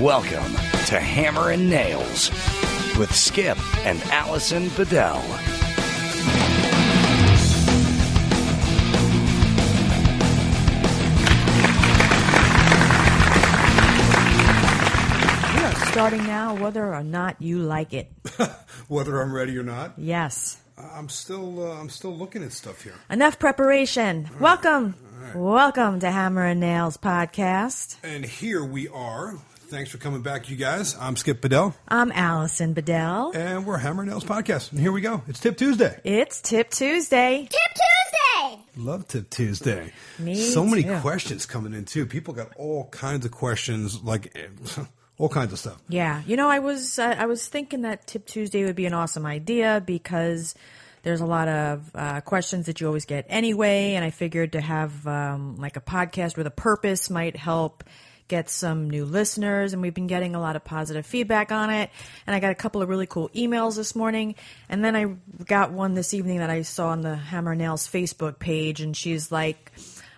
Welcome to Hammer and Nails with Skip and Allison Bedell. We are starting now, whether or not you like it. Whether I'm ready or not. Yes. I'm still looking at stuff here. Enough preparation. Welcome. Welcome to Hammer and Nails podcast. And here we are. Thanks for coming back, you guys. I'm Skip Bedell. I'm Allison Bedell. And we're Hammer and Nails podcast. And here we go. It's Tip Tuesday. It's Tip Tuesday. Tip Tuesday! Love Tip Tuesday. Me so many too. questions coming in, too. People got all kinds of questions, like all kinds of stuff. Yeah. You know, I was thinking that Tip Tuesday would be an awesome idea because there's a lot of questions that you always get anyway, and I figured to have like a podcast with a purpose might help get some new listeners, and we've been getting a lot of positive feedback on it. And I got a couple of really cool emails this morning, and then I got one this evening that I saw on the Hammer Nails Facebook page, and she's like,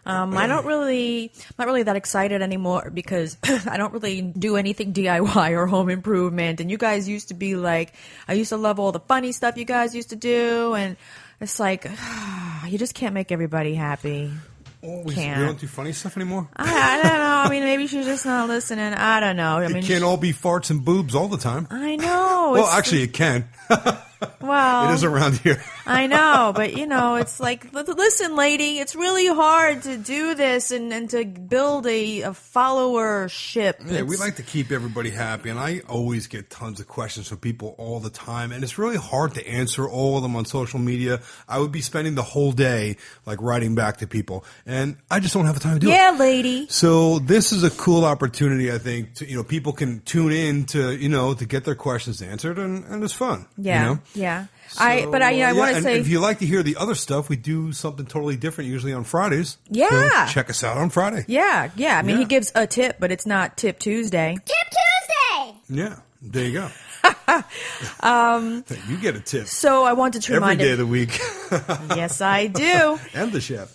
I'm not really that excited anymore because I don't really do anything DIY or home improvement. And you guys used to be like, I used to love all the funny stuff you guys used to do, and it's like, you just can't make everybody happy. Oh, we Can't. don't do funny stuff anymore? I don't know. I mean, maybe she's just not listening. I don't know. I mean, It can't all be farts and boobs all the time. I know. Well, It's- actually, it can. well, It is around here. I know, but you know, it's like, listen, lady, it's really hard to do this and to build a followership. Yeah, we It's- like to keep everybody happy, and I always get tons of questions from people all the time, and it's really hard to answer all of them on social media. I would be spending the whole day like writing back to people, and I just don't have the time to do it. Yeah, lady. So this is a cool opportunity, I think. To, people can tune in to to get their questions answered, and it's fun. Yeah, yeah. So, I want to and say, if you like to hear the other stuff, we do something totally different, usually on Fridays. Yeah. So check us out on Friday. yeah. I mean, Yeah. he gives a tip, but it's not Tip Tuesday. Tip Tuesday! Yeah, there you go. You get a tip So I wanted to every remind day of the week. Yes, I do. And the chef.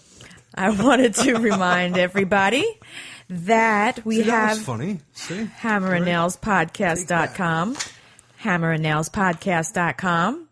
I wanted to remind everybody that we See, that have was funny. See? hammerandnailspodcast.com, hammerandnailspodcast.com,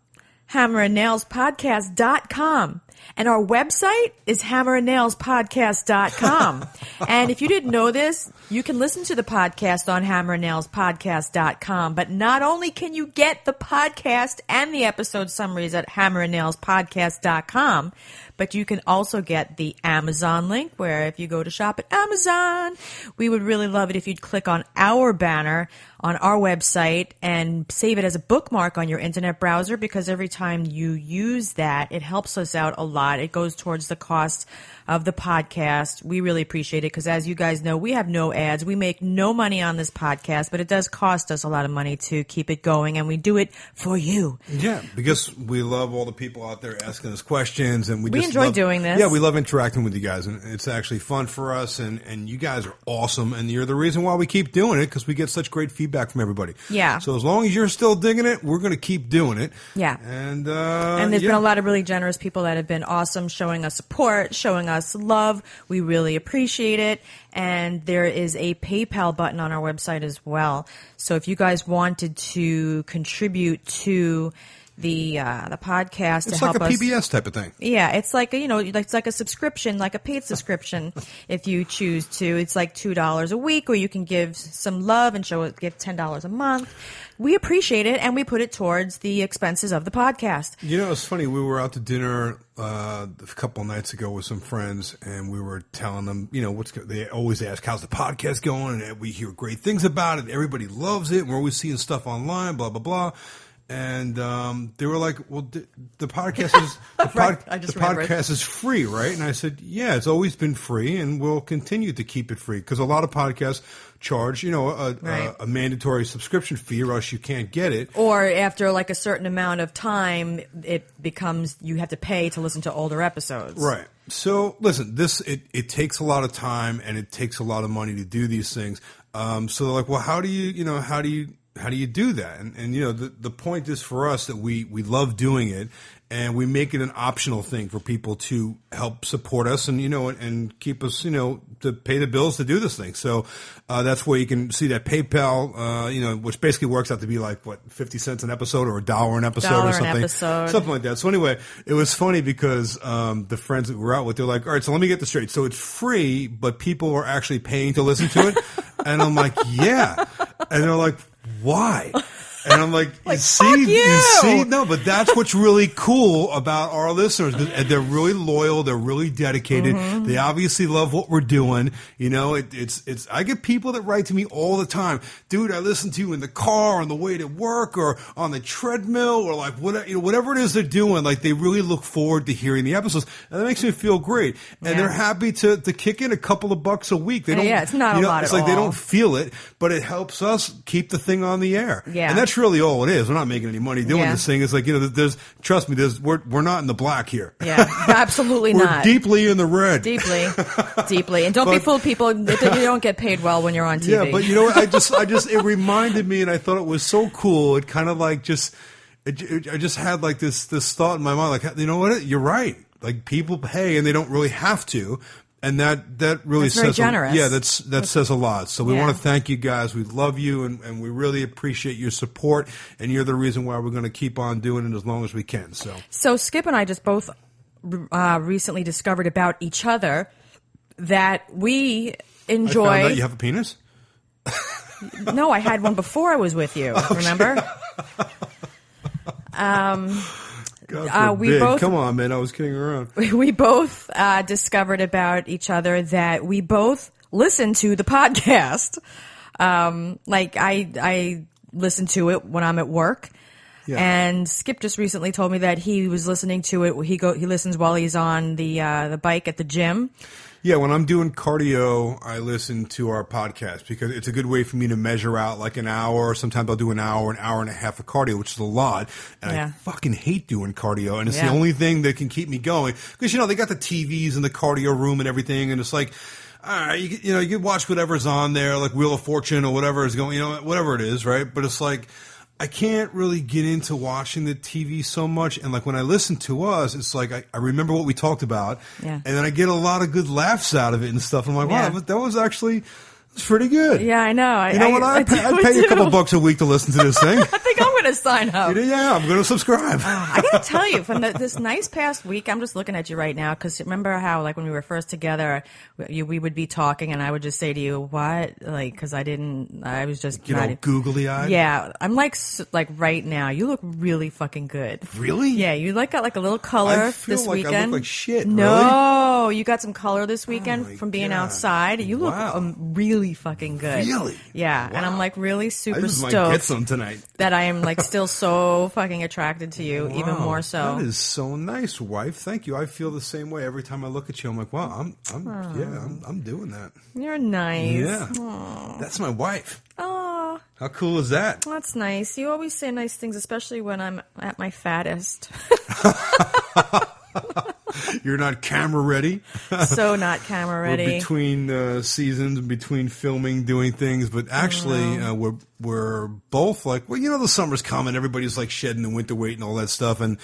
hammerandnailspodcast.com. And our website is hammerandnailspodcast.com. And if you didn't know this, you can listen to the podcast on hammerandnailspodcast.com. But not only can you get the podcast and the episode summaries at hammerandnailspodcast.com, but you can also get the Amazon link, where if you go to shop at Amazon, we would really love it if you'd click on our banner on our website and save it as a bookmark on your internet browser, because every time you use that, it helps us out a lot. It goes towards the cost of the podcast. We really appreciate it because, as you guys know, we have no ads. We make no money on this podcast, but it does cost us a lot of money to keep it going, and we do it for you. Yeah, because we love all the people out there asking us questions, and we just enjoy love doing this. Yeah, we love interacting with you guys, and it's actually fun for us, and you guys are awesome, and you're the reason why we keep doing it, because we get such great feedback from everybody. Yeah. So as long as you're still digging it, we're going to keep doing it. Yeah. And there's been a lot of really generous people that have been awesome, showing us support, showing us love. We really appreciate it. And there is a PayPal button on our website as well. So if you guys wanted to contribute to the podcast to It's help like a us. PBS type of thing. Yeah, it's like it's like a subscription, like a paid subscription. If you choose to, it's like $2 a week, or you can give some love and give $10 a month. We appreciate it, and we put it towards the expenses of the podcast. It's funny. We were out to dinner a couple of nights ago with some friends, and we were telling them, they always ask, how's the podcast going? And we hear great things about it. Everybody loves it. And we're always seeing stuff online, blah, blah, blah. And they were like, well, the podcast is Right, I just the remembered. podcast is free, right? And I said, yeah, it's always been free, and we'll continue to keep it free, because a lot of podcasts charge, Right. a mandatory subscription fee, or else you can't get it. Or after like a certain amount of time, it becomes you have to pay to listen to older episodes. Right. So listen, it takes a lot of time, and it takes a lot of money to do these things. So they're like, well, how do you do that? And you know, the point is for us that we love doing it, and we make it an optional thing for people to help support us and, you know, and keep us, you know, to pay the bills to do this thing. So that's where you can see that PayPal, you know, which basically works out to be like, what, 50 cents an episode or $1 an episode or something. Something like that. So anyway, it was funny because the friends that we were out with, they're like, all right, so let me get this straight. So it's free, but people are actually paying to listen to it? And I'm like, yeah. And they're like, why? And I'm like, you see, no, but that's what's really cool about our listeners. They're really loyal. They're really dedicated. Mm-hmm. They obviously love what we're doing. You know, it's, I get people that write to me all the time. Dude, I listen to you in the car on the way to work or on the treadmill or like whatever, you know, whatever it is they're doing. Like they really look forward to hearing the episodes. And that makes me feel great. And they're happy to kick in a couple of bucks a week. They don't, it's not a lot it's at like they all. don't feel it, but it helps us keep the thing on the air. Yeah. And that's really all it is. We're not making any money doing this thing. It's like, you know, trust me, we're not in the black here. Yeah, absolutely We're not. deeply in the red. Deeply. And don't be fooled, people. You don't get paid well when you're on TV. Yeah, but you know what? I just, it reminded me, and I thought it was so cool. It kind of like I just had like this thought in my mind, like, you know what? You're right. Like people pay and they don't really have to. And that really That's very says generous. that says a lot. So we want to thank you guys. We love you, and we really appreciate your support. And you're the reason why we're going to keep on doing it as long as we can. So Skip and I just both recently discovered about each other that we enjoy. I found out you have a penis? No, I had one before I was with you. Remember? God we both come on, man. I was kidding around. We both discovered about each other that we both listen to the podcast. Like I listen to it when I'm at work. Yeah. And Skip just recently told me that he was listening to it. He listens while he's on the bike at the gym. Yeah, when I'm doing cardio, I listen to our podcast because it's a good way for me to measure out like an hour. Sometimes I'll do an hour and a half of cardio, which is a lot. And I fucking hate doing cardio. And it's the only thing that can keep me going. Because, you know, they got the TVs in the cardio room and everything. And it's like, all right, you know, you can watch whatever's on there, like Wheel of Fortune or whatever is going, you know, whatever it is, right? But it's like, I can't really get into watching the TV so much. And like when I listen to us, it's like I remember what we talked about. Yeah. And then I get a lot of good laughs out of it and stuff. I'm like, wow, that was actually It's pretty good. Yeah, I know. You know what? I'd pay you a couple bucks a week to listen to this thing. I think I'm going to sign up. Yeah, I'm going to subscribe. I got to tell you, from this nice past week, I'm just looking at you right now, because remember how, like, when we were first together, we would be talking, and I would just say to you, what? Like, because I was just... Get all googly-eyed? Yeah. I'm like right now, you look really fucking good. Really? Yeah, you got like a little color this weekend. I look like shit, No, really? You got some color this weekend from being outside. You look really fucking good. Really? Yeah, wow. And I'm like really super I just stoked might get some tonight. that I am like still so fucking attracted to you, even more so. That is so nice, wife. Thank you. I feel the same way every time I look at you. I'm like, wow, I'm doing that. You're nice. Yeah, Aww. that's my wife. Oh, how cool is that? That's nice. You always say nice things, especially when I'm at my fattest. You're not camera ready. So not camera ready. We're between seasons, between filming, doing things, but actually we're both like, well, you know, the summer's coming. Everybody's like shedding the winter weight and all that stuff, and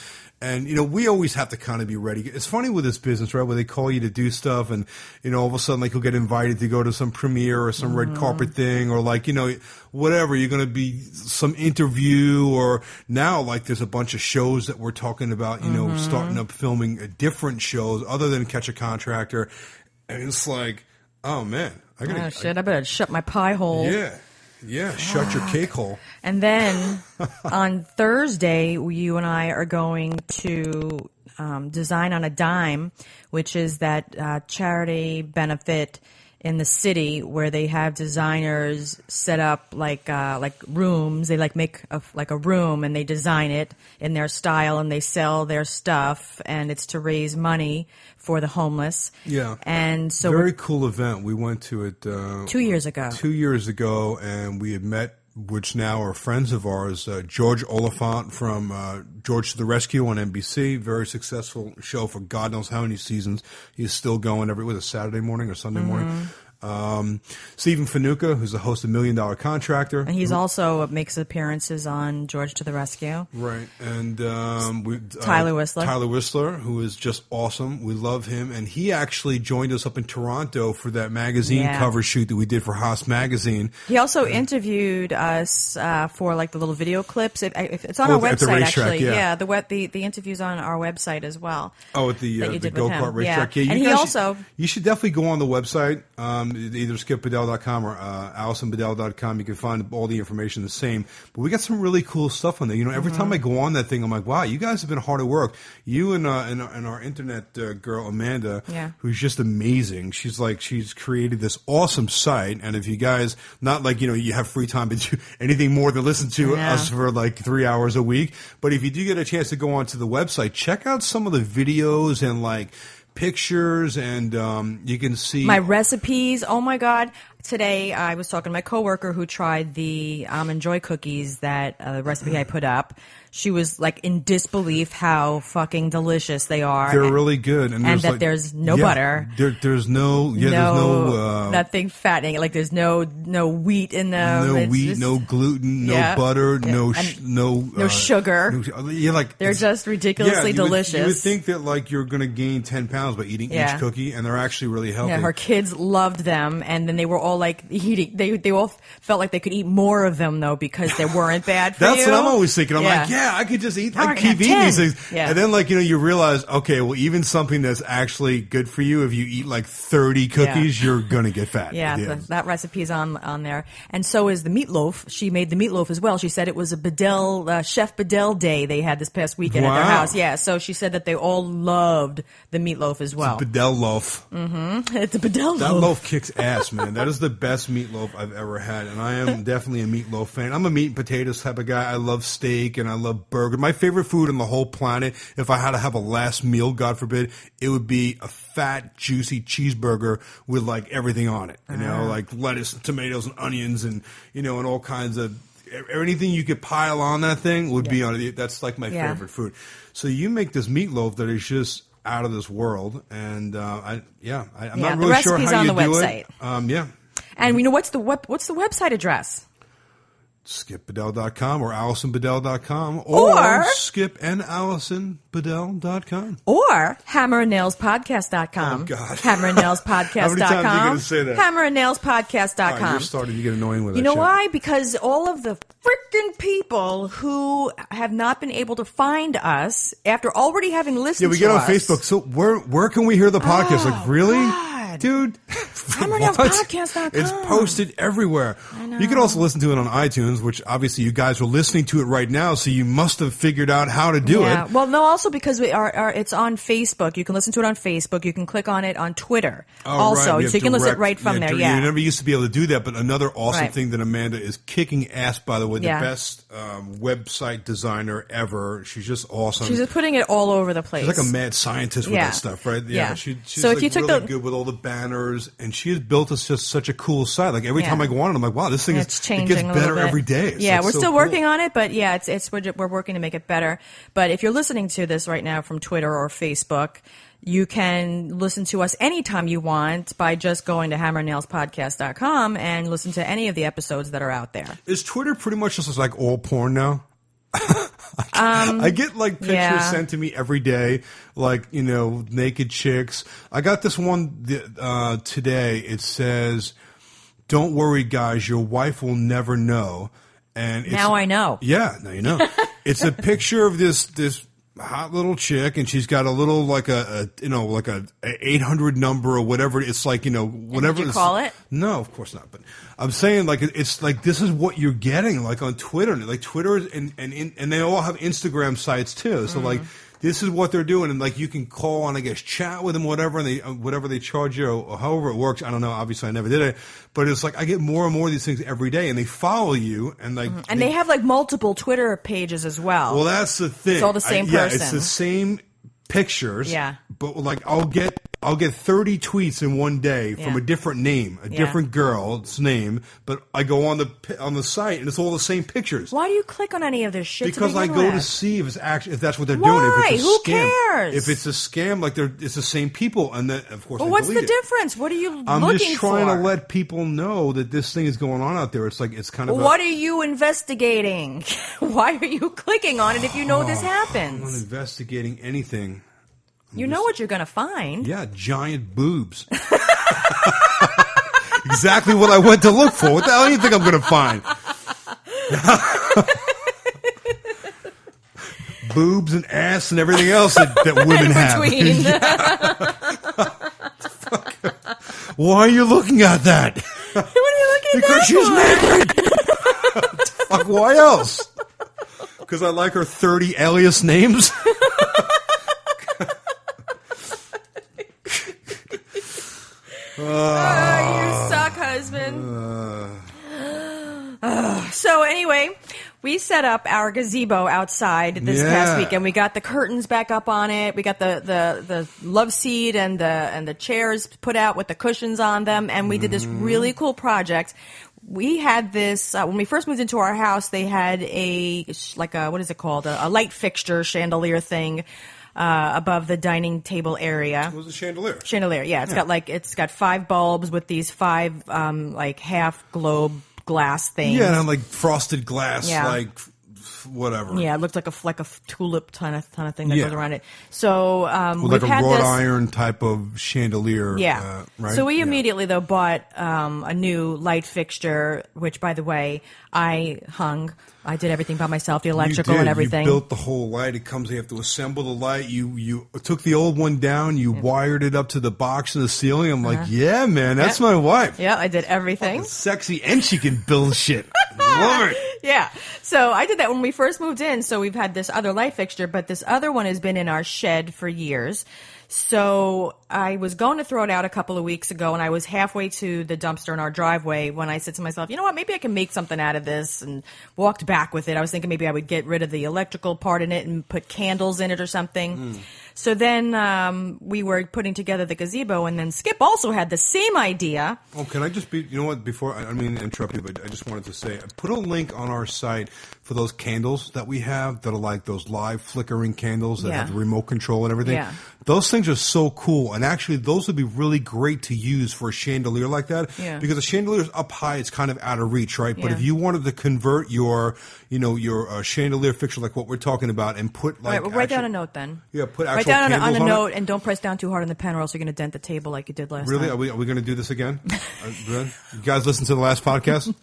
you know, we always have to kind of be ready. It's funny with this business, right, where they call you to do stuff, and you know, all of a sudden, like, you'll get invited to go to some premiere or some red carpet thing, or like, you know, whatever. You're going to be some interview, or now like there's a bunch of shows that we're talking about, you know, starting up filming different shows other than Catch a Contractor, and it's like, oh man, I better shut my pie hole. Yeah, shut your cake hole. And then on Thursday, you and I are going to Design on a Dime, which is that charity benefit in the city where they have designers set up like rooms. They like make a room and they design it in their style and they sell their stuff, and it's to raise money for the homeless. Yeah. And so very cool event. We went to it 2 years ago. 2 years ago, and we had met, which now are friends of ours, George Oliphant from George to the Rescue on NBC. Very successful show for God knows how many seasons. He's still going was it Saturday morning or Sunday morning? Stephen Fanuca, who's the host of $1 Million Contractor. And he's also makes appearances on George to the Rescue. Right. And Tyler Whistler. Tyler Whistler, who is just awesome. We love him. And he actually joined us up in Toronto for that magazine cover shoot that we did for Haas Magazine. He also interviewed us for like the little video clips. It's on our website, at the racetrack, actually. yeah. The interview's on our website as well. Oh, at the go-kart racetrack. Yeah. And you should definitely go on the website, either skipbedell.com or AllisonBedell.com. You can find all the information the same. But we got some really cool stuff on there. You know, every time I go on that thing, I'm like, wow, you guys have been hard at work. You and our internet girl, Amanda, who's just amazing. She's created this awesome site. And if you guys, not like, you have free time to do anything more than listen to us for like 3 hours a week. But if you do get a chance to go onto the website, check out some of the videos and like pictures, and you can see my recipes. Oh my God. Today I was talking to my coworker who tried the Almond Joy cookies, that the recipe I put up. She was like in disbelief how fucking delicious they are. They're really good, and there's no butter. There's no there's no nothing fattening. Like there's no wheat in them. No It's wheat, just, no gluten, no butter, no sugar. They're just ridiculously delicious. You would think that like you're going to gain 10 pounds by eating each cookie, and they're actually really healthy. Yeah, her kids loved them, and then they were all like eating. They all felt like they could eat more of them though because they weren't bad for you. That's what I'm always thinking. I'm like, I could just eat. I keep eating these things, and then like you realize, okay, well, even something that's actually good for you, if you eat like 30 cookies, you're gonna get fat. Yeah, that recipe's on there, and so is the meatloaf. She made the meatloaf as well. She said it was a Bedell Chef Bedell day they had this past weekend at their house. Yeah, so she said that they all loved the meatloaf as well. It's a Bedell loaf. Mm-hmm. It's a Bedell loaf. That loaf kicks ass, man. That is the best meatloaf I've ever had, and I am definitely a meatloaf fan. I'm a meat and potatoes type of guy. I love steak and I love burger. My favorite food on the whole planet, if I had to have a last meal, God forbid, it would be a fat, juicy cheeseburger with like everything on it. You know, like lettuce, and tomatoes, and onions, and and all kinds of anything you could pile on that thing would be on it. That's like my favorite food. So you make this meatloaf that is just out of this world, and I'm not really sure how you do it. And what's the website address? SkipBedell.com or AllisonBedell.com or SkipAndAllisonBedell.com or HammerandNailsPodcast.com. Oh, God. HammerandNailsPodcast.com. How many times are you going to say that? HammerandNailsPodcast.com. All right, you're starting to get annoying with that. You know shit. why? Because all of the freaking people who have not been able to find us after already having listened to us. Yeah, we get on Facebook. So where can we hear the podcast? Like, really? God. Dude, HammerandNailsPodcast.com. It's posted everywhere. I know. You can also listen to it on iTunes, which obviously you guys are listening to it right now, so you must have figured out how to do it. Well, no, also because it's on Facebook. You can listen to it on Facebook. You can click on it on Twitter also. Right. So you can listen right from there. You never used to be able to do that, but another awesome thing that Amanda is kicking ass, by the way, the Yeah. best website designer ever. She's just awesome. She's just putting it all over the place. She's like a mad scientist with Yeah. that stuff, right? Yeah. She's So if like you took really the- good with all the banners, and she has built us just such a cool site. Like every Yeah. time I go on it, I'm like, wow, this thing It's it changing gets a little better bit. every day. It's yeah, like we're so still cool. working on it, but yeah, we're working to make it better. But if you're listening to this right now from Twitter or Facebook, you can listen to us anytime you want by just going to HammerandNailsPodcast.com and listen to any of the episodes that are out there. Is Twitter pretty much just like all porn now? I get like pictures sent to me every day, like, naked chicks. I got this one today. It says, "Don't worry, guys, your wife will never know." And it's, Now I know. Yeah, now you know. It's a picture of this hot little chick, and she's got a little like a 800 number or whatever. It's like whatever. Did you call it? No, of course not. But I'm saying like it's like this is what you're getting like on Twitter. Like Twitter and they all have Instagram sites too. So like this is what they're doing, and like you can call and I guess chat with them, whatever, and whatever they charge you, or however it works. I don't know. Obviously, I never did it, but it's like I get more and more of these things every day, and they follow you, and like And they have like multiple Twitter pages as well. Well, that's the thing. It's all the same Yeah, person. it's the same pictures. Yeah. But like I'll get I'll get 30 tweets in one day from Yeah. a different name, a Yeah. different girl's name, but I go on the site and it's all the same pictures. Why do you click on any of this shit? Because to I begin go to with? see if that's what they're Why? doing. If it's a Who scam, cares? If it's a scam, like it's the same people, and then of course. Well, I what's the delete it. difference? What are you I'm looking just trying for? to let people know that this thing is going on out there. It's like it's kind of. What are you investigating? Why are you clicking on it if you know this I'm not happens? investigating anything. You know what you're going to find. Yeah, giant boobs. Exactly what I went to look for. What the hell do you think I'm going to find? Boobs and ass and everything else that women have. Between. Why are you looking at that? What are you looking at Because she's naked. Fuck, why else? Because I like her 30 alias names. You suck, husband. So anyway, we set up our gazebo outside this past weekend. We got the curtains back up on it. We got the love seat and the chairs put out with the cushions on them, and we did this really cool project. We had this when we first moved into our house. They had what is it called? A light fixture chandelier thing above the dining table area. It was a chandelier. Chandelier, yeah. It's got 5 bulbs with these 5 half globe glass things. Yeah, and like frosted glass, Yeah. like whatever. Yeah, it looked like a tulip kind of thing that Yeah. goes around it. So With we've like a had wrought this. iron type of chandelier. Yeah. Right? So we Yeah. immediately though bought a new light fixture, which by the way I hung. I did everything by myself, the electrical You did. and everything. You built the whole light. It comes. You have to assemble the light. You took the old one down. You wired it up to the box in the ceiling. I'm like, yeah, man, that's Uh-huh. Yeah. my wife. Yeah, I did everything. Sexy, and she can build shit. Love it. Yeah. So I did that when we first moved in. So we've had this other light fixture, but this other one has been in our shed for years. So I was going to throw it out a couple of weeks ago, and I was halfway to the dumpster in our driveway when I said to myself, you know what, maybe I can make something out of this, and walked back with it. I was thinking maybe I would get rid of the electrical part in it and put candles in it or something. So then we were putting together the gazebo, and then Skip also had the same idea. Oh, can I just be, you know what, before, I mean to interrupt you, but I just wanted to say, put a link on our site for those candles that we have that are like those live flickering candles that Yeah. have the remote control and everything. Yeah. Those things are so cool. And actually, those would be really great to use for a chandelier like that. Yeah. Because a chandelier is up high, it's kind of out of reach, right? But Yeah. if you wanted to convert your chandelier fixture like what we're talking about and put All like. right, well, write down a note then. Yeah, put Write actual down on candles a on it. note and don't press down too hard on the pen, or else you're going to dent the table like you did last Really? time. Are we going to do this again? You guys listen to the last podcast?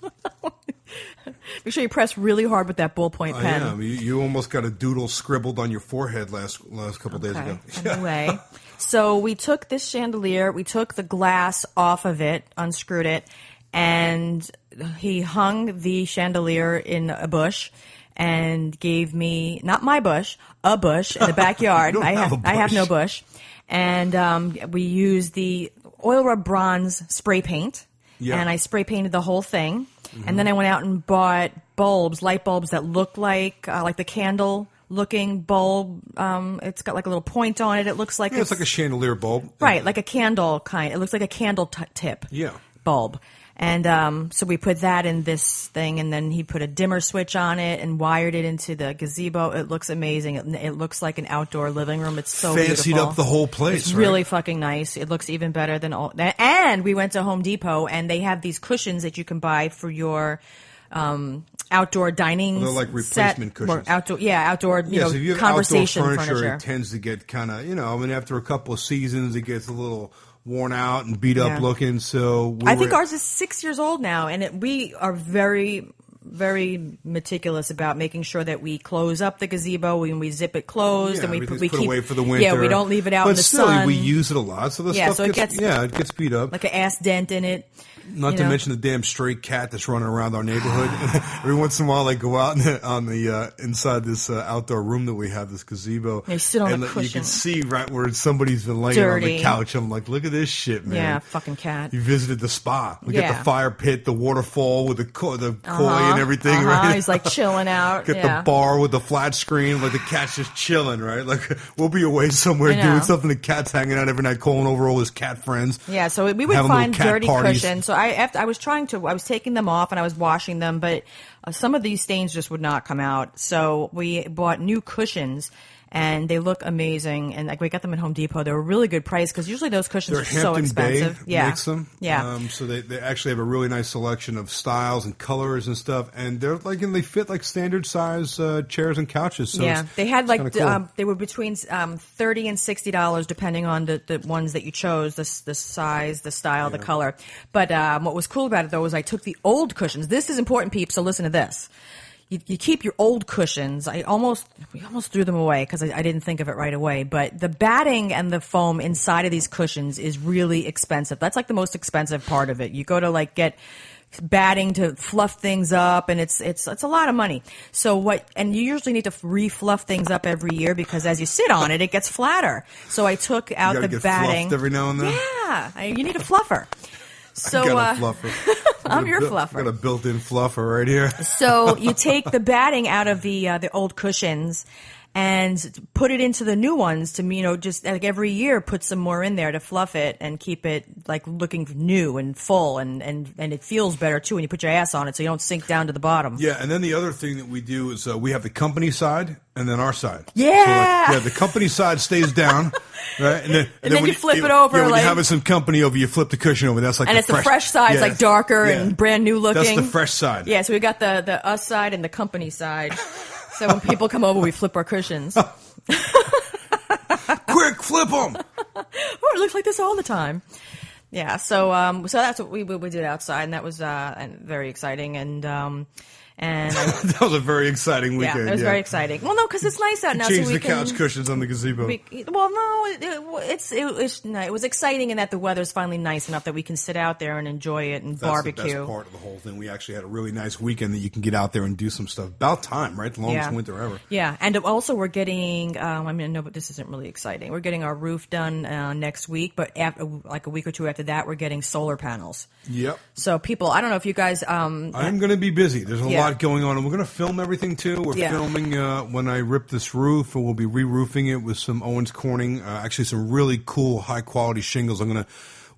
Make sure you press really hard with that ballpoint pen. Yeah, you almost got a doodle scribbled on your forehead last couple days ago. Anyway, so we took this chandelier, we took the glass off of it, unscrewed it, and he hung the chandelier in a bush and gave me, not my bush, a bush in the backyard. You don't have a I have bush. no bush. And we used the oil rub bronze spray paint. Yeah. And I spray painted the whole thing. And then I went out and bought bulbs, light bulbs that look like the candle looking bulb. It's got like a little point on it. It looks like Yeah, it's like a chandelier bulb. right, like a candle kind. It looks like a candle tip. Yeah. Bulb. And so we put that in this thing, and then he put a dimmer switch on it and wired it into the gazebo. It looks amazing. It looks like an outdoor living room. It's so Fancied beautiful. up the whole place, It's right? really fucking nice. It looks even better than all that. And we went to Home Depot, and they have these cushions that you can buy for your outdoor dining. They're like replacement set, or cushions. outdoor, So if you have conversation outdoor furniture, furniture. it tends to get kind of, after a couple of seasons, it gets a little worn out and beat up Yeah. looking. So I think ours is 6 years old now, and we are very, very meticulous about making sure that we close up the gazebo when we zip it closed, and we everything's put keep away for the winter. Yeah, we don't leave it out but in the still, sun. we use it a lot, so the Yeah, stuff so it gets gets- it gets beat up. like an ass dent in it. Not to mention the damn stray cat that's running around our neighborhood. Every once in a while, I go out on the inside this outdoor room that we have, this gazebo. They sit on and the cushion. You can see right where somebody's been laying Dirty. on the couch. I'm like, look at this shit, man. Yeah, fucking cat. You visited the spa. We Yeah. got the fire pit, the waterfall with the koi and everything, right? He's like chilling out. Get the bar with the flat screen, like the cat's just chilling, right? Like we'll be away somewhere I know. doing something. The cat's hanging out every night, calling over all his cat friends. Yeah, so we would having find little cat dirty parties. cushions. So I was taking them off and I was washing them, but some of these stains just would not come out. So we bought new cushions. And they look amazing, and like we got them at Home Depot. They were a really good price because usually those cushions They're are so Hampton expensive. Bay Yeah, makes them. Yeah. So they actually have a really nice selection of styles and colors and stuff, and they're like, and they fit like standard size chairs and couches. So yeah, they had like cool. they were between $30 and $60 depending on the ones that you chose, the size, the style, the color. But what was cool about it though was I took the old cushions. This is important, peeps. So listen to this. You keep your old cushions. We almost threw them away because I didn't think of it right away. But the batting and the foam inside of these cushions is really expensive. That's like the most expensive part of it. You go to like get batting to fluff things up, and it's a lot of money. And you usually need to re-fluff things up every year because as you sit on it, it gets flatter. So I took out you the get batting fluffed every now and then. Yeah, you need a fluffer. So I got a fluffer. I'm your fluffer. I got a built-in fluffer right here. So you take the batting out of the old cushions and put it into the new ones to, just like every year put some more in there to fluff it and keep it like looking new and full and it feels better too when you put your ass on it so you don't sink down to the bottom. Yeah, and then the other thing that we do is we have the company side and then our side. Yeah. So the company side stays down, right? And then you when flip it over, Yeah, when like- you're having some company over, you flip the cushion over. That's like And the it's the fresh side, it's like darker and brand new looking. That's the fresh side. Yeah, so we got the us side and the company side. So when people come over, we flip our cushions. Quick, flip them. Oh, it looks like this all the time. Yeah, so that's what we did outside, and that was very exciting, and That was a very exciting weekend. yeah, it was very exciting. Well, no, because it's nice out now. Change so we the can, couch cushions on the gazebo. Well, no, it was exciting in that the weather's finally nice enough that we can sit out there and enjoy it and That's barbecue. the best part of the whole thing. We actually had a really nice weekend that you can get out there and do some stuff. About time, right? The longest winter ever. Yeah, and also we're getting. No, but this isn't really exciting. We're getting our roof done next week, but after, like a week or two after that, we're getting solar panels. Yep. So people, I don't know if you guys. I'm going to be busy. There's a lot going on, and we're going to film everything too. We're filming when I rip this roof, and we'll be re-roofing it with some Owens Corning. Actually, some really cool, high-quality shingles. I'm going to.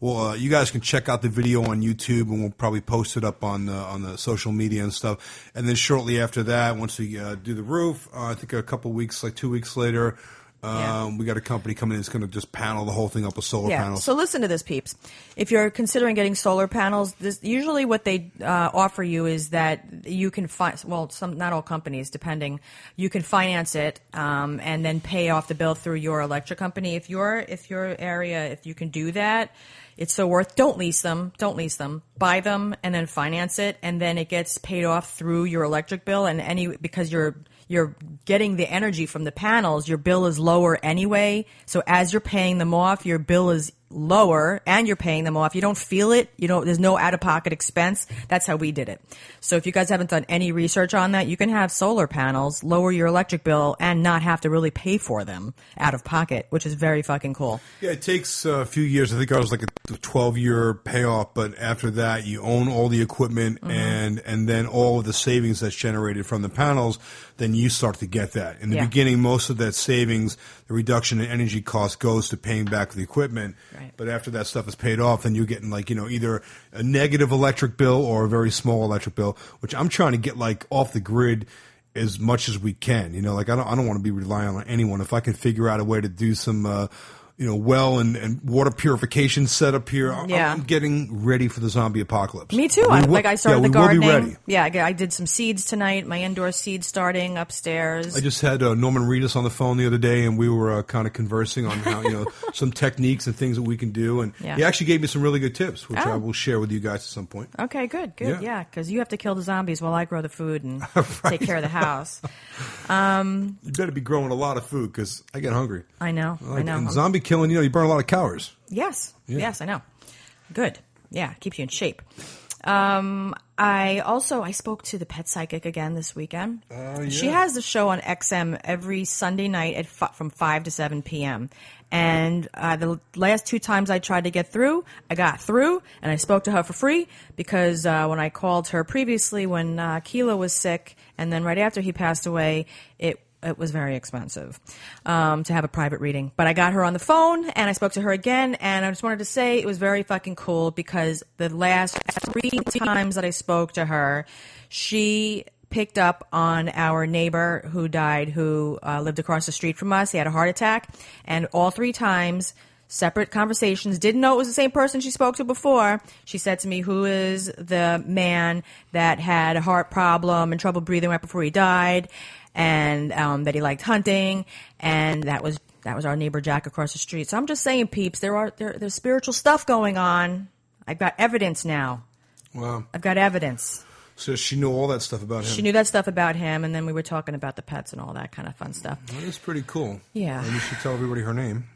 Well, you guys can check out the video on YouTube, and we'll probably post it up on the social media and stuff. And then shortly after that, once we do the roof, I think a couple weeks, like 2 weeks later, we got a company coming in that's going to just panel the whole thing up with solar panels. So listen to this, peeps. If you're considering getting solar panels, usually what they offer you is that you can not all companies, depending, you can finance it and then pay off the bill through your electric company. If your area, if you can do that, it's so worth. Don't lease them. Buy them and then finance it, and then it gets paid off through your electric bill. And because you're getting the energy from the panels, your bill is lower anyway. So as you're paying them off, your bill is lower and you're paying them off. You don't feel it. There's no out-of-pocket expense. That's how we did it. So if you guys haven't done any research on that, you can have solar panels, lower your electric bill, and not have to really pay for them out of pocket, which is very fucking cool. Yeah, it takes a few years. I think I was like a 12-year payoff, but after that, you own all the equipment and then all of the savings that's generated from the panels, then you start to get that. In the beginning, most of that savings, the reduction in energy costs goes to paying back the equipment. Right. But after that stuff is paid off, then you're getting either a negative electric bill or a very small electric bill, which I'm trying to get off the grid as much as we can. I don't want to be relying on anyone. If I can figure out a way to do some well and water purification set up here. I'm getting ready for the zombie apocalypse. Me too. I started the gardening. Will be ready. Yeah, I did some seeds tonight. My indoor seeds starting upstairs. I just had Norman Reedus on the phone the other day, and we were kind of conversing on how some techniques and things that we can do. And he actually gave me some really good tips, which I will share with you guys at some point. Okay, good. Yeah, because you have to kill the zombies while I grow the food and take care of the house. You better be growing a lot of food because I get hungry. I know. And zombie killing, you burn a lot of calories. Yes, I know. Good. Yeah, keeps you in shape. I spoke to the pet psychic again this weekend. Yeah. She has the show on XM every Sunday night from 5 to 7 p.m. And the last 2 times I tried to get through, I got through, and I spoke to her for free because when I called her previously when Keela was sick, and then right after he passed away, it was very expensive to have a private reading. But I got her on the phone, and I spoke to her again, and I just wanted to say it was very fucking cool because the last 3 times that I spoke to her, she picked up on our neighbor who died, who lived across the street from us. He had a heart attack, and all 3 times, separate conversations, didn't know it was the same person she spoke to before. She said to me, who is the man that had a heart problem and trouble breathing right before he died, and that he liked hunting, and that was our neighbor Jack across the street. So I'm just saying, peeps, there's spiritual stuff going on. I've got evidence now. Wow. I've got evidence. So she knew all that stuff about him. She knew that stuff about him, and then we were talking about the pets and all that kind of fun stuff. That is pretty cool. Yeah. And you should tell everybody her name.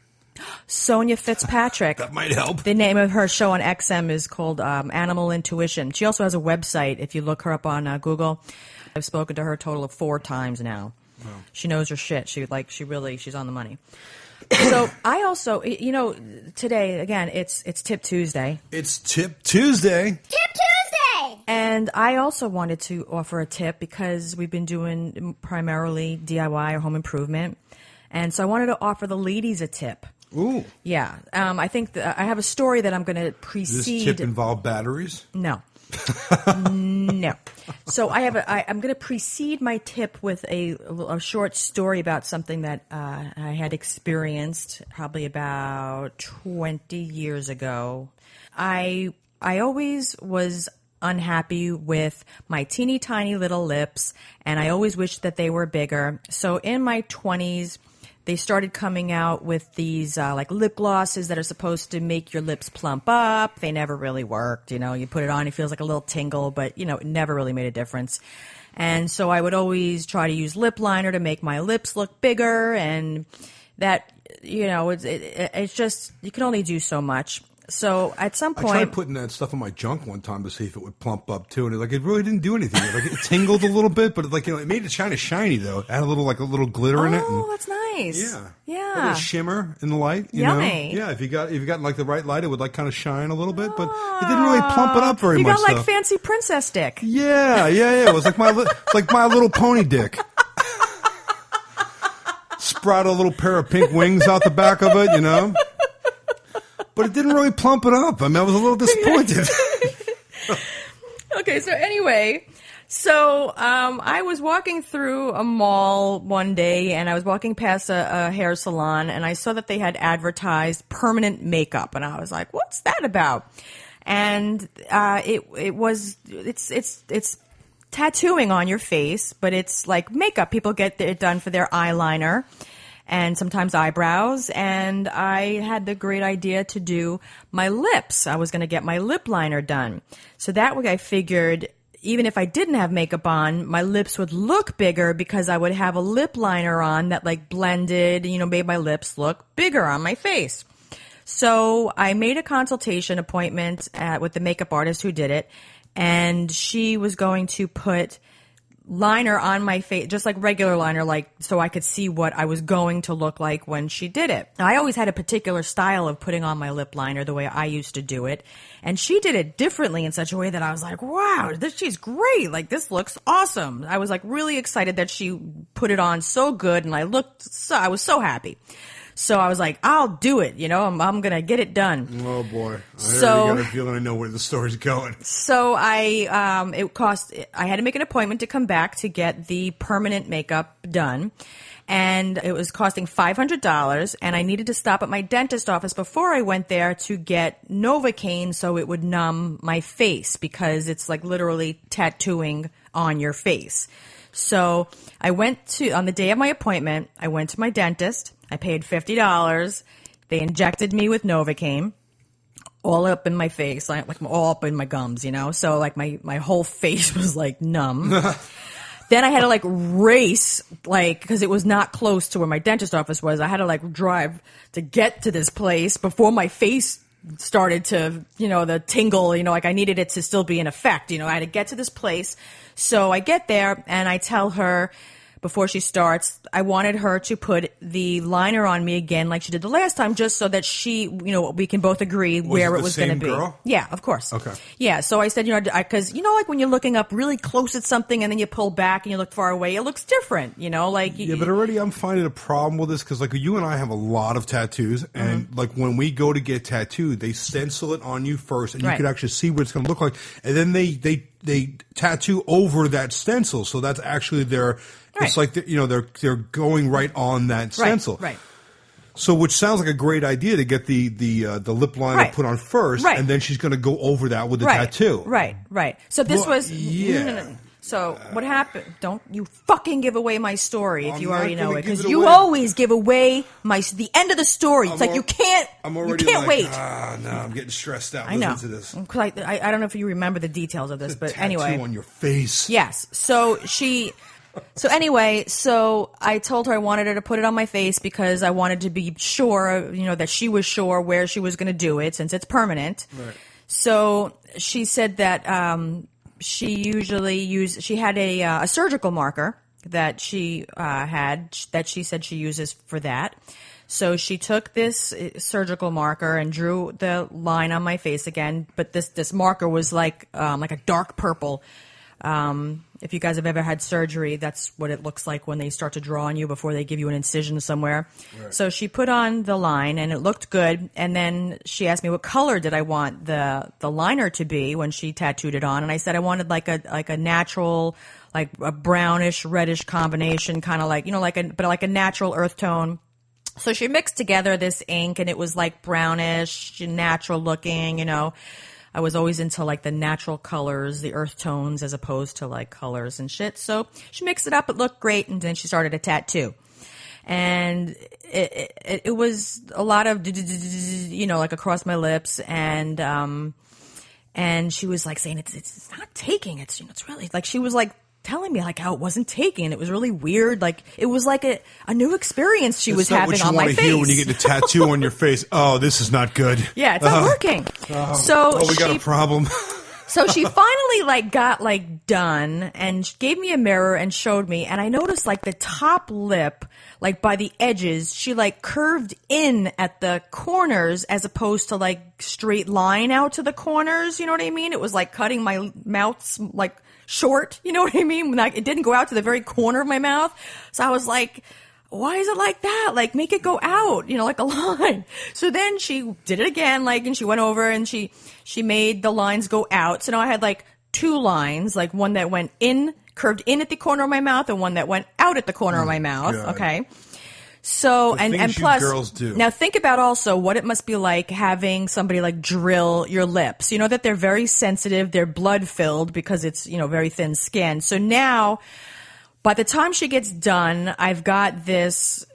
Sonia Fitzpatrick. That might help. The name of her show on XM is called Animal Intuition. She also has a website. If you look her up on Google, I've spoken to her a total of 4 times now. Wow. She knows her shit. She's on the money. So I also, today again, it's Tip Tuesday. It's Tip Tuesday. Tip Tuesday! And I also wanted to offer a tip because we've been doing primarily DIY or home improvement. And so I wanted to offer the ladies a tip. Ooh. Yeah. I think I have a story that I'm going to precede. Does this tip involve batteries? No. No. So I'm going to precede my tip with a short story about something that I had experienced probably about 20 years ago. I always was unhappy with my teeny tiny little lips, and I always wished that they were bigger. So in my 20s, they started coming out with these like lip glosses that are supposed to make your lips plump up. They never really worked. You put it on, it feels like a little tingle, but it never really made a difference. And so I would always try to use lip liner to make my lips look bigger, and that it's just you can only do so much. So at some point, I tried putting that stuff on my junk one time to see if it would plump up too, and it really didn't do anything. It tingled a little bit, but it made it kind of shiny though. It had a little glitter in it. Oh, that's nice. Yeah. A little shimmer in the light. Yummy. Yeah, if you got the right light, it would kind of shine a little bit, but it didn't really plump it up very much. You got fancy princess dick. Yeah. It was like my Little Pony dick. Sprout a little pair of pink wings out the back of it, But it didn't really plump it up. I was a little disappointed. Okay, so anyway, I was walking through a mall one day, and I was walking past a hair salon, and I saw that they had advertised permanent makeup, and I was like, "What's that about?" And it's tattooing on your face, but it's like makeup. People get it done for their eyeliner and sometimes eyebrows, and I had the great idea to do my lips. I was going to get my lip liner done. So that way I figured even if I didn't have makeup on, my lips would look bigger because I would have a lip liner on that blended, made my lips look bigger on my face. So I made a consultation appointment with the makeup artist who did it, and she was going to put liner on my face, just like regular liner, so I could see what I was going to look like when she did it. Now, I always had a particular style of putting on my lip liner, the way I used to do it, and she did it differently in such a way that I was like, wow, she's great. This looks awesome. I was really excited that she put it on so good, and I was so happy. So I was like, I'll do it. I'm going to get it done. Oh, boy. I got a feeling I know where the story's going. So I had to make an appointment to come back to get the permanent makeup done. And it was costing $500. And I needed to stop at my dentist office before I went there to get Novocaine so it would numb my face, because it's literally tattooing on your face. So I on the day of my appointment, I went to my dentist. I paid $50. They injected me with Novocaine all up in my face, all up in my gums, So my whole face was numb. Then I had to race, because it was not close to where my dentist office was. I had to drive to get to this place before my face started to, the tingle, like I needed it to still be in effect. I had to get to this place. So I get there and I tell her before she starts, I wanted her to put the liner on me again like she did the last time, just so that she, we can both agree where it was going to be. Girl? Yeah, of course. Okay. Yeah, so I said, because, like when you're looking up really close at something and then you pull back and you look far away, it looks different, Yeah, but already I'm finding a problem with this because, like, you and I have a lot of tattoos, and, like, when we go to get tattooed, they stencil it on you first, and you Right. can actually see what it's going to look like, and then they tattoo over that stencil, so that's actually their... Right. It's like they're going right on that stencil, Right. So, which sounds like a great idea to get the lip liner Right. put on first, Right. and then she's going to go over that with the Right. tattoo. Right. So this Well, was yeah. No. So what happened? Don't you fucking give away my story if I'm you not already know gonna it, give because it you away. always give away the end of the story. It's like you can't. I'm already you can't like, wait. No, I'm getting stressed out. I know. Listen to this. 'Cause I don't know if you remember the details of this, but Tattoo anyway. on your face. Yes. So I told her I wanted her to put it on my face because I wanted to be sure, that she was sure where she was going to do it since it's permanent. Right. So she said that she had a surgical marker that she had that she said she uses for that. So she took this surgical marker and drew the line on my face again, but this marker was like a dark purple. If you guys have ever had surgery, that's what it looks like when they start to draw on you before they give you an incision somewhere. Right. So she put on the line and it looked good. And then she asked me what color did I want the liner to be when she tattooed it on. And I said I wanted like a natural, like a brownish reddish combination, kind of like, like a natural earth tone. So she mixed together this ink and it was like brownish, natural looking, I was always into like the natural colors, the earth tones, as opposed to like colors and shit. So she mixed it up. It looked great. And then she started a tattoo. And it was a lot of, like across my lips. And she was like saying, it's not taking. It's really like, she was like telling me like how it wasn't taking. It was really weird. Like it was like a new experience she was having on my face. That's not what you want to hear when you get a tattoo on your face. Oh, this is not good. Yeah, it's not working. So we got a problem. So she finally like got like done and gave me a mirror and showed me, and I noticed like the top lip, like by the edges, she like curved in at the corners as opposed to like straight line out to the corners. You know what I mean? It was like cutting my mouth like short. You know what I mean? Like it didn't go out to the very corner of my mouth. So I was like, why is it like that? Like, make it go out, like a line. So then she did it again, like, and she went over and she made the lines go out. So now I had like two lines, like one that went in, curved in at the corner of my mouth, and one that went out at the corner of my mouth. God. Okay. So, and plus, girls do. Now think about also what it must be like having somebody like drill your lips. You know that they're very sensitive, they're blood filled because it's, very thin skin. So now, by the time she gets done, I've got this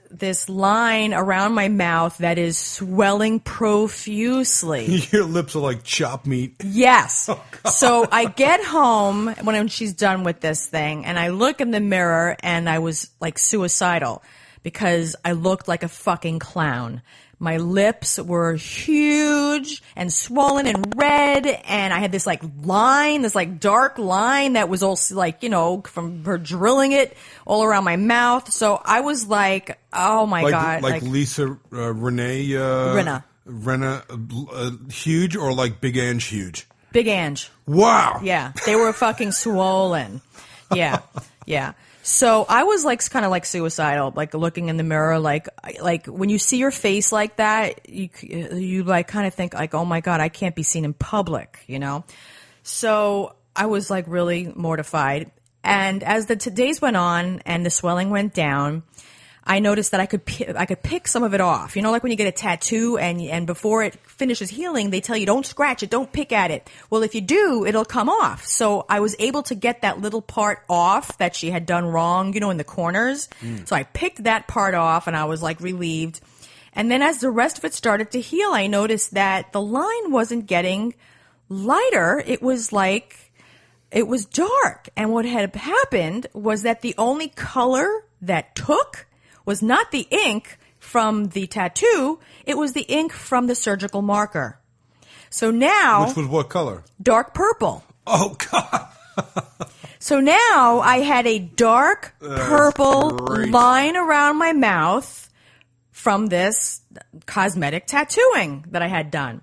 line around my mouth that is swelling profusely. Your lips are like chopped meat. Yes. So I get home when she's done with this thing, and I look in the mirror, and I was like suicidal because I looked like a fucking clown. My lips were huge and swollen and red, and I had this like line, this like dark line that was also like, from her drilling it all around my mouth. So I was like, oh my God. Like Lisa Rinna, huge, or like Big Ange huge? Big Ange. Wow. Yeah. They were fucking swollen. Yeah. Yeah. So I was like kind of like suicidal, like looking in the mirror, like when you see your face like that, you like kind of think like, oh my God, I can't be seen in public, So I was like really mortified. And as the days went on and the swelling went down, I noticed that I could pick some of it off. Like when you get a tattoo and before it finishes healing, they tell you don't scratch it, don't pick at it. Well, if you do, it'll come off. So I was able to get that little part off that she had done wrong, in the corners. So I picked that part off and I was like relieved. And then as the rest of it started to heal, I noticed that the line wasn't getting lighter. It was dark. And what had happened was that the only color that took was not the ink from the tattoo, it was the ink from the surgical marker. So now, Which was what color? dark purple. Oh, God. So now I had a dark purple great. line around my mouth from this cosmetic tattooing that I had done.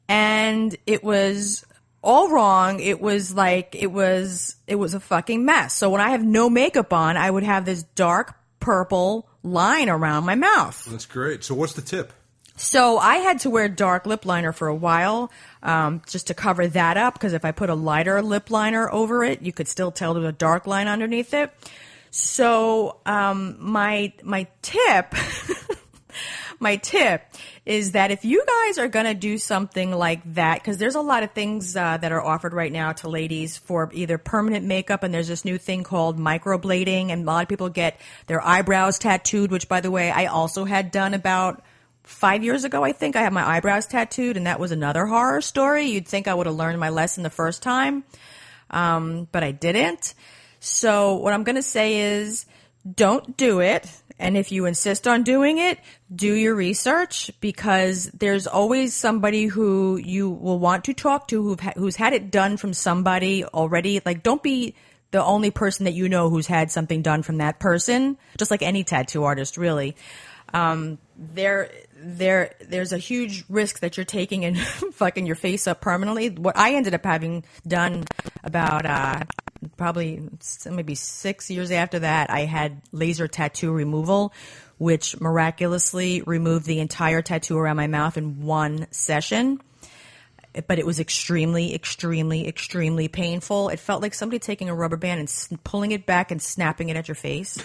And it was all wrong. It was a fucking mess. So when I have no makeup on, I would have this dark purple line around my mouth. That's great. So what's the tip? So I had to wear dark lip liner for a while, just to cover that up, because if I put a lighter lip liner over it, you could still tell there's a dark line underneath it. So my tip my tip is that if you guys are going to do something like that, because there's a lot of things that are offered right now to ladies for either permanent makeup, and there's this new thing called microblading, and a lot of people get their eyebrows tattooed, which, by the way, I also had done about 5 years ago. I think I had my eyebrows tattooed, and that was another horror story. You'd think I would have learned my lesson the first time, but I didn't. So what I'm going to say is don't do it. And if you insist on doing it, do your research, because there's always somebody who you will want to talk to who's had it done from somebody already. Like, don't be the only person that you know who's had something done from that person, just like any tattoo artist, really. There's a huge risk that you're taking and fucking your face up permanently. What I ended up having done about probably maybe 6 years after that, I had laser tattoo removal, which miraculously removed the entire tattoo around my mouth in one session. But it was extremely, extremely, extremely painful. It felt like somebody taking a rubber band and pulling it back and snapping it at your face.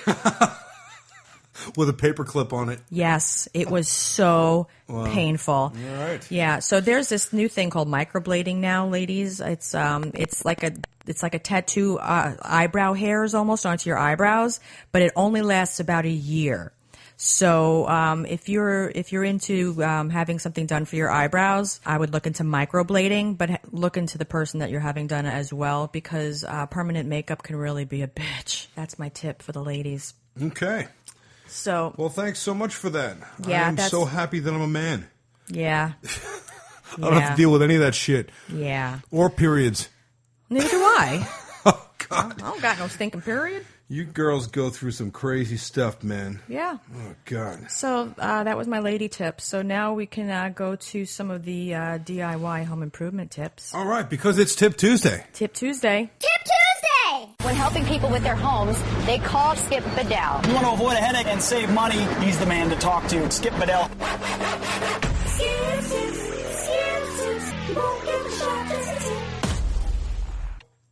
With a paper clip on it. Yes, it was so painful. All right. Yeah, so there's this new thing called microblading now, ladies. It's like a tattoo eyebrow hairs almost onto your eyebrows, but it only lasts about a year. So if you're into having something done for your eyebrows, I would look into microblading, but look into the person that you're having done as well, because permanent makeup can really be a bitch. That's my tip for the ladies. Okay. So, well, thanks so much for that. Yeah, I'm so happy that I'm a man. Yeah. I don't have to deal with any of that shit. Yeah. Or periods. Neither do I. Oh, God. I don't got no stinking period. You girls go through some crazy stuff, man. Yeah. Oh, God. So that was my lady tip. So now we can go to some of the DIY home improvement tips. All right, because it's Tip Tuesday. Tip Tuesday. Tip Tuesday! When helping people with their homes, they call Skip Bedell. You want to avoid a headache and save money, he's the man to talk to. Skip Bedell.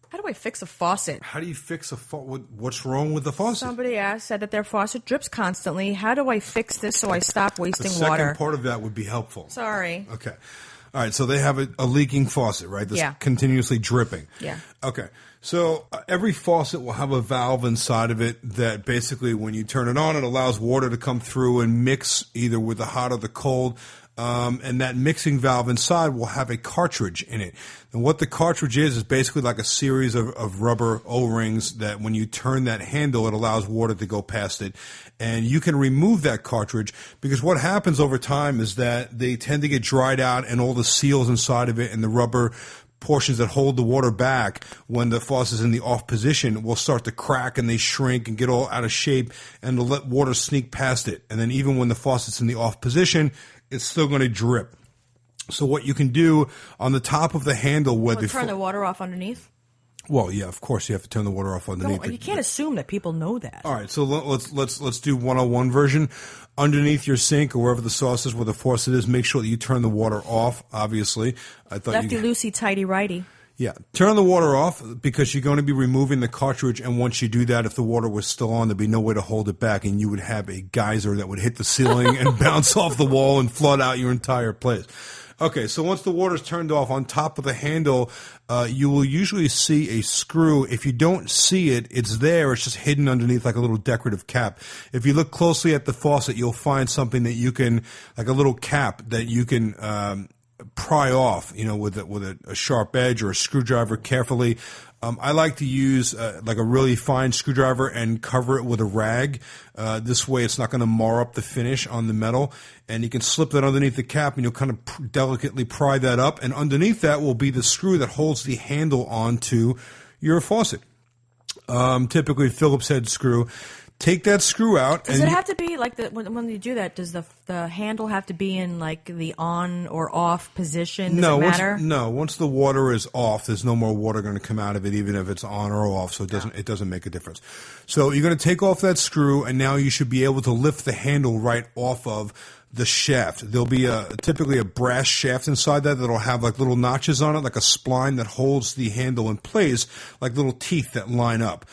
How do I fix a faucet? How do you fix a faucet? What's wrong with the faucet? Somebody said that their faucet drips constantly. How do I fix this so I stop wasting the water? second part of that would be helpful. Sorry. Okay. All right, so they have a leaking faucet, right? That's continuously dripping. Yeah. Okay. So every faucet will have a valve inside of it that basically when you turn it on, it allows water to come through and mix either with the hot or the cold. And that mixing valve inside will have a cartridge in it. And what the cartridge is basically like a series of rubber O-rings that when you turn that handle, it allows water to go past it. And you can remove that cartridge because what happens over time is that they tend to get dried out and all the seals inside of it and the rubber portions that hold the water back when the faucet's in the off position will start to crack and they shrink and get all out of shape and they'll let water sneak past it. And then even when the faucet's in the off position, it's still going to drip. So what you can do on the top of the handle where Turn the water off underneath? Well, yeah, of course you have to turn the water off underneath. No, you can't assume that people know that. All right, so let's do 101 version. Underneath your sink or wherever the sauce is, where the faucet is, make sure that you turn the water off. Obviously, I thought Lefty loosey, tighty righty. Yeah, turn the water off because you're going to be removing the cartridge, and once you do that, if the water was still on, there'd be no way to hold it back, and you would have a geyser that would hit the ceiling and bounce off the wall and flood out your entire place. Okay, so once the water's turned off, on top of the handle, you will usually see a screw. If you don't see it, it's there. It's just hidden underneath like a little decorative cap. If you look closely at the faucet, you'll find something that you can, like a little cap that you can pry off, with a sharp edge or a screwdriver carefully. I like to use like a really fine screwdriver and cover it with a rag. This way it's not going to mar up the finish on the metal. And you can slip that underneath the cap and you'll kind of delicately pry that up. And underneath that will be the screw that holds the handle onto your faucet. Typically Phillips head screw. Take that screw out. Does it have to be like when you do that? Does the handle have to be in like the on or off position? Does it matter? Once the water is off, there's no more water going to come out of it, even if it's on or off. So it doesn't make a difference. So you're going to take off that screw, and now you should be able to lift the handle right off of the shaft. There'll be typically a brass shaft inside that'll have like little notches on it, like a spline that holds the handle in place, like little teeth that line up.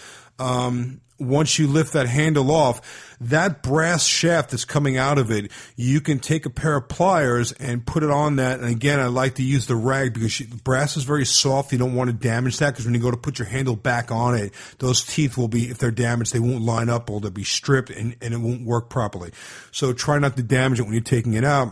Once you lift that handle off, that brass shaft that's coming out of it, you can take a pair of pliers and put it on that. And again, I like to use the rag because brass is very soft. You don't want to damage that because when you go to put your handle back on it, those teeth will be, if they're damaged, they won't line up or they'll be stripped and it won't work properly. So try not to damage it when you're taking it out.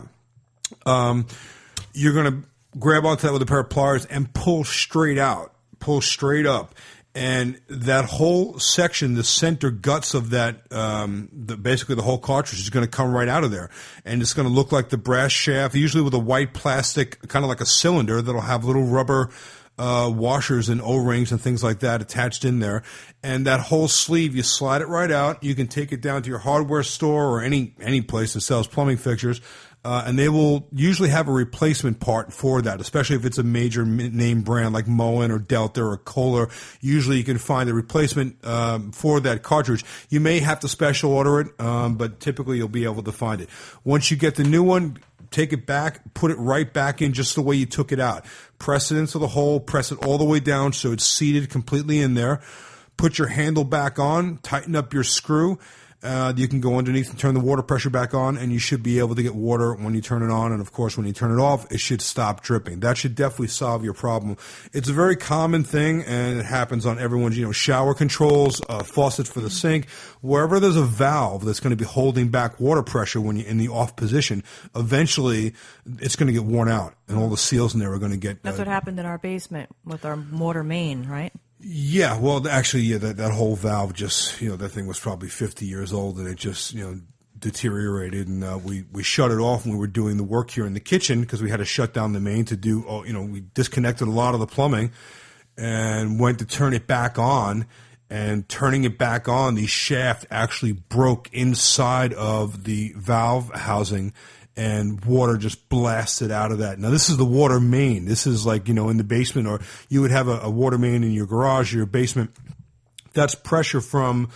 You're going to grab onto that with a pair of pliers and pull straight out, pull straight up. And that whole section, the center guts of that, basically the whole cartridge is going to come right out of there. And it's going to look like the brass shaft, usually with a white plastic, kind of like a cylinder that'll have little rubber washers and O-rings and things like that attached in there. And that whole sleeve, you slide it right out. You can take it down to your hardware store or any place that sells plumbing fixtures. And they will usually have a replacement part for that, especially if it's a major name brand like Moen or Delta or Kohler. Usually you can find a replacement for that cartridge. You may have to special order it, but typically you'll be able to find it. Once you get the new one, take it back, put it right back in just the way you took it out. Press it into the hole, press it all the way down so it's seated completely in there. Put your handle back on, tighten up your screw. You can go underneath and turn the water pressure back on, and you should be able to get water when you turn it on. And, of course, when you turn it off, it should stop dripping. That should definitely solve your problem. It's a very common thing, and it happens on everyone's, shower controls, faucets for the sink. Wherever there's a valve that's going to be holding back water pressure when you're in the off position, eventually it's going to get worn out, and all the seals in there are going to get... That's what happened in our basement with our water main, right? Yeah, well, actually, that whole valve just, that thing was probably 50 years old, and it just, deteriorated, and we shut it off when we were doing the work here in the kitchen because we had to shut down the main to do, we disconnected a lot of the plumbing and went to turn it back on, and turning it back on, the shaft actually broke inside of the valve housing, and water just blasted out of that. Now, this is the water main. This is like, in the basement, or you would have a water main in your garage or your basement. That's pressure from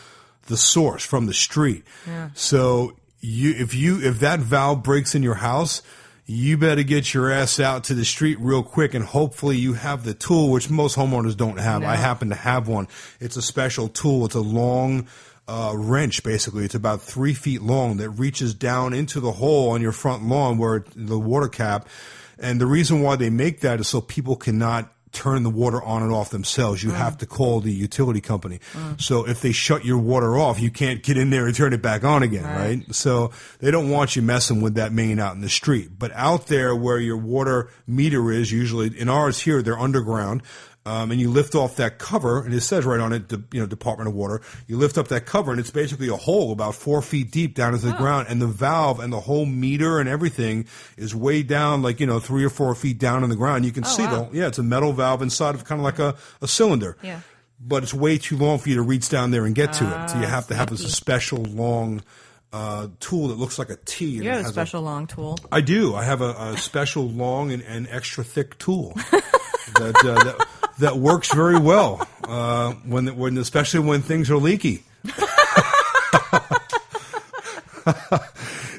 the source, from the street. Yeah. So if that valve breaks in your house, you better get your ass out to the street real quick, and hopefully you have the tool, which most homeowners don't have. No. I happen to have one. It's a special tool. It's a long wrench, basically. It's about 3 feet long that reaches down into the hole on your front lawn where the water cap. And the reason why they make that is so people cannot turn the water on and off themselves. You have to call the utility company. So if they shut your water off, you can't get in there and turn it back on again, right? So they don't want you messing with that main out in the street. But out there where your water meter is, usually in ours here, they're underground. And you lift off that cover, and it says right on it, Department of Water. You lift up that cover, and it's basically a hole about 4 feet deep down into the ground. And the valve and the whole meter and everything is way down, 3 or 4 feet down in the ground. You can see it's a metal valve inside of kind of like a cylinder. Yeah. But it's way too long for you to reach down there and get to it. So you have to have this special long tool that looks like a T. You have a special long tool. I do. I have a special long and extra thick tool that works very well when especially when things are leaky.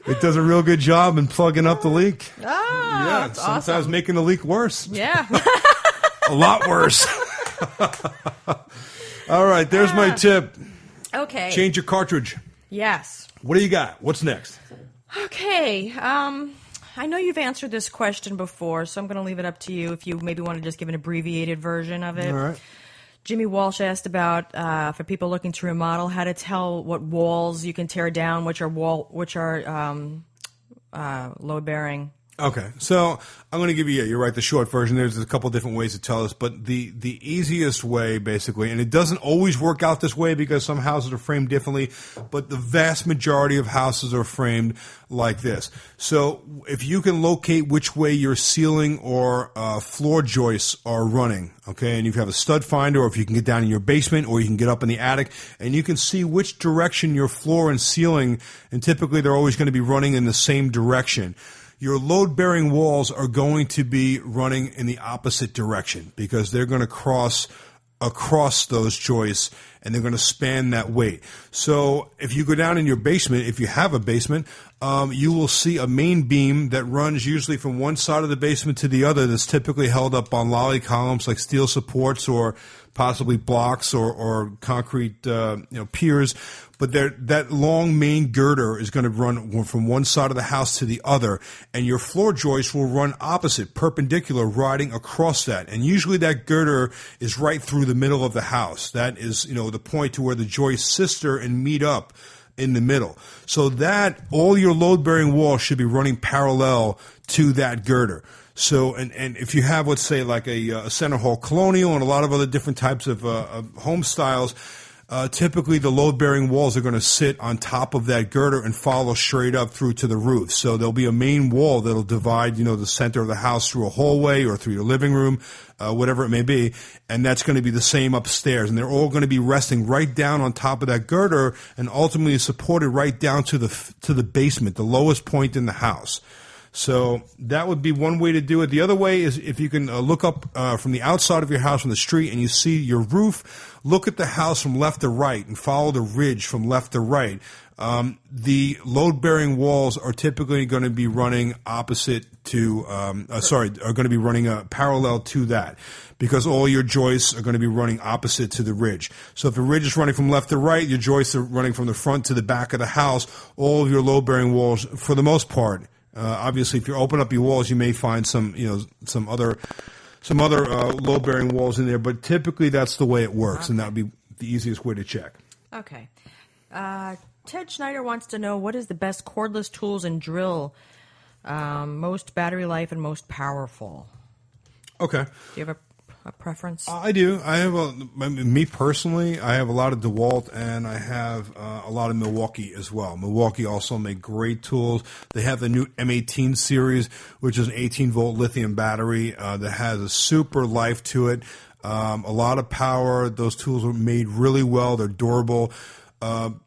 It does a real good job in plugging up the leak. Yeah, sometimes awesome. Making the leak worse. Yeah. A lot worse. All right, there's my tip. Okay. Change your cartridge. Yes. What do you got? What's next? Okay. I know you've answered this question before, so I'm going to leave it up to you if you maybe want to just give an abbreviated version of it. All right. Jimmy Walsh asked about, for people looking to remodel, how to tell what walls you can tear down, which are load-bearing. Okay, so I'm going to give you, you're right, the short version. There's a couple different ways to tell this, but the easiest way, basically, and it doesn't always work out this way because some houses are framed differently, but the vast majority of houses are framed like this. So if you can locate which way your ceiling or floor joists are running, okay, and you have a stud finder, or if you can get down in your basement, or you can get up in the attic, and you can see which direction your floor and ceiling, and typically they're always going to be running in the same direction. Your load-bearing walls are going to be running in the opposite direction because they're going to cross across those joists and they're going to span that weight. So if you go down in your basement, if you have a basement, you will see a main beam that runs usually from one side of the basement to the other that's typically held up on lolly columns like steel supports or possibly blocks or concrete piers. But that long main girder is going to run from one side of the house to the other, and your floor joist will run opposite, perpendicular, riding across that. And usually that girder is right through the middle of the house. That is, the point to where the joists sister and meet up in the middle. So that all your load-bearing walls should be running parallel to that girder. So, and if you have, let's say, like a center hall colonial and a lot of other different types of home styles, typically the load-bearing walls are going to sit on top of that girder and follow straight up through to the roof. So there'll be a main wall that'll divide, the center of the house through a hallway or through your living room, whatever it may be, and that's going to be the same upstairs. And they're all going to be resting right down on top of that girder and ultimately supported right down to the basement, the lowest point in the house. So that would be one way to do it. The other way is if you can look up from the outside of your house from the street and you see your roof, look at the house from left to right and follow the ridge from left to right. The load-bearing walls are typically going to be running opposite to, are going to be running parallel to that because all your joists are going to be running opposite to the ridge. So if the ridge is running from left to right, your joists are running from the front to the back of the house. All of your load-bearing walls, for the most part, obviously, if you open up your walls, you may find some other load-bearing walls in there, but typically that's the way it works, and that would be the easiest way to check. Okay. Ted Schneider wants to know, what is the best cordless tools and drill, most battery life and most powerful? Okay. Do you have a preference? I do. Me personally, I have a lot of DeWalt and I have a lot of Milwaukee as well. Milwaukee also make great tools. They have the new M18 series, which is an 18-volt lithium battery that has a super life to it. A lot of power. Those tools are made really well. They're durable.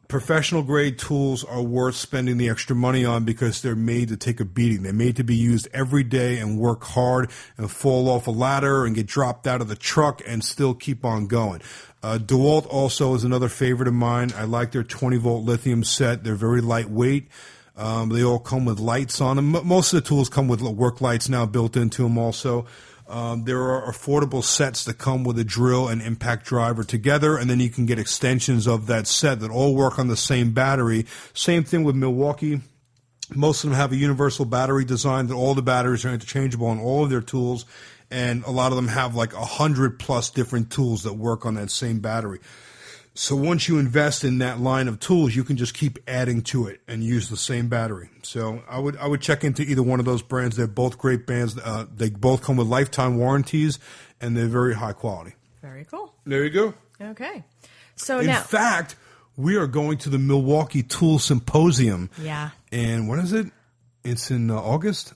Professional grade tools are worth spending the extra money on because they're made to take a beating. They're made to be used every day and work hard and fall off a ladder and get dropped out of the truck and still keep on going. DeWalt also is another favorite of mine. I like their 20-volt lithium set. They're very lightweight. They all come with lights on them. Most of the tools come with work lights now built into them also. There are affordable sets that come with a drill and impact driver together, and then you can get extensions of that set that all work on the same battery. Same thing with Milwaukee. Most of them have a universal battery design that all the batteries are interchangeable on all of their tools, and a lot of them have like 100+ different tools that work on that same battery. So once you invest in that line of tools, you can just keep adding to it and use the same battery. So I would check into either one of those brands. They're both great brands. They both come with lifetime warranties, and they're very high quality. Very cool. There you go. Okay. So in fact, we are going to the Milwaukee Tool Symposium. Yeah. And when is it? It's in August?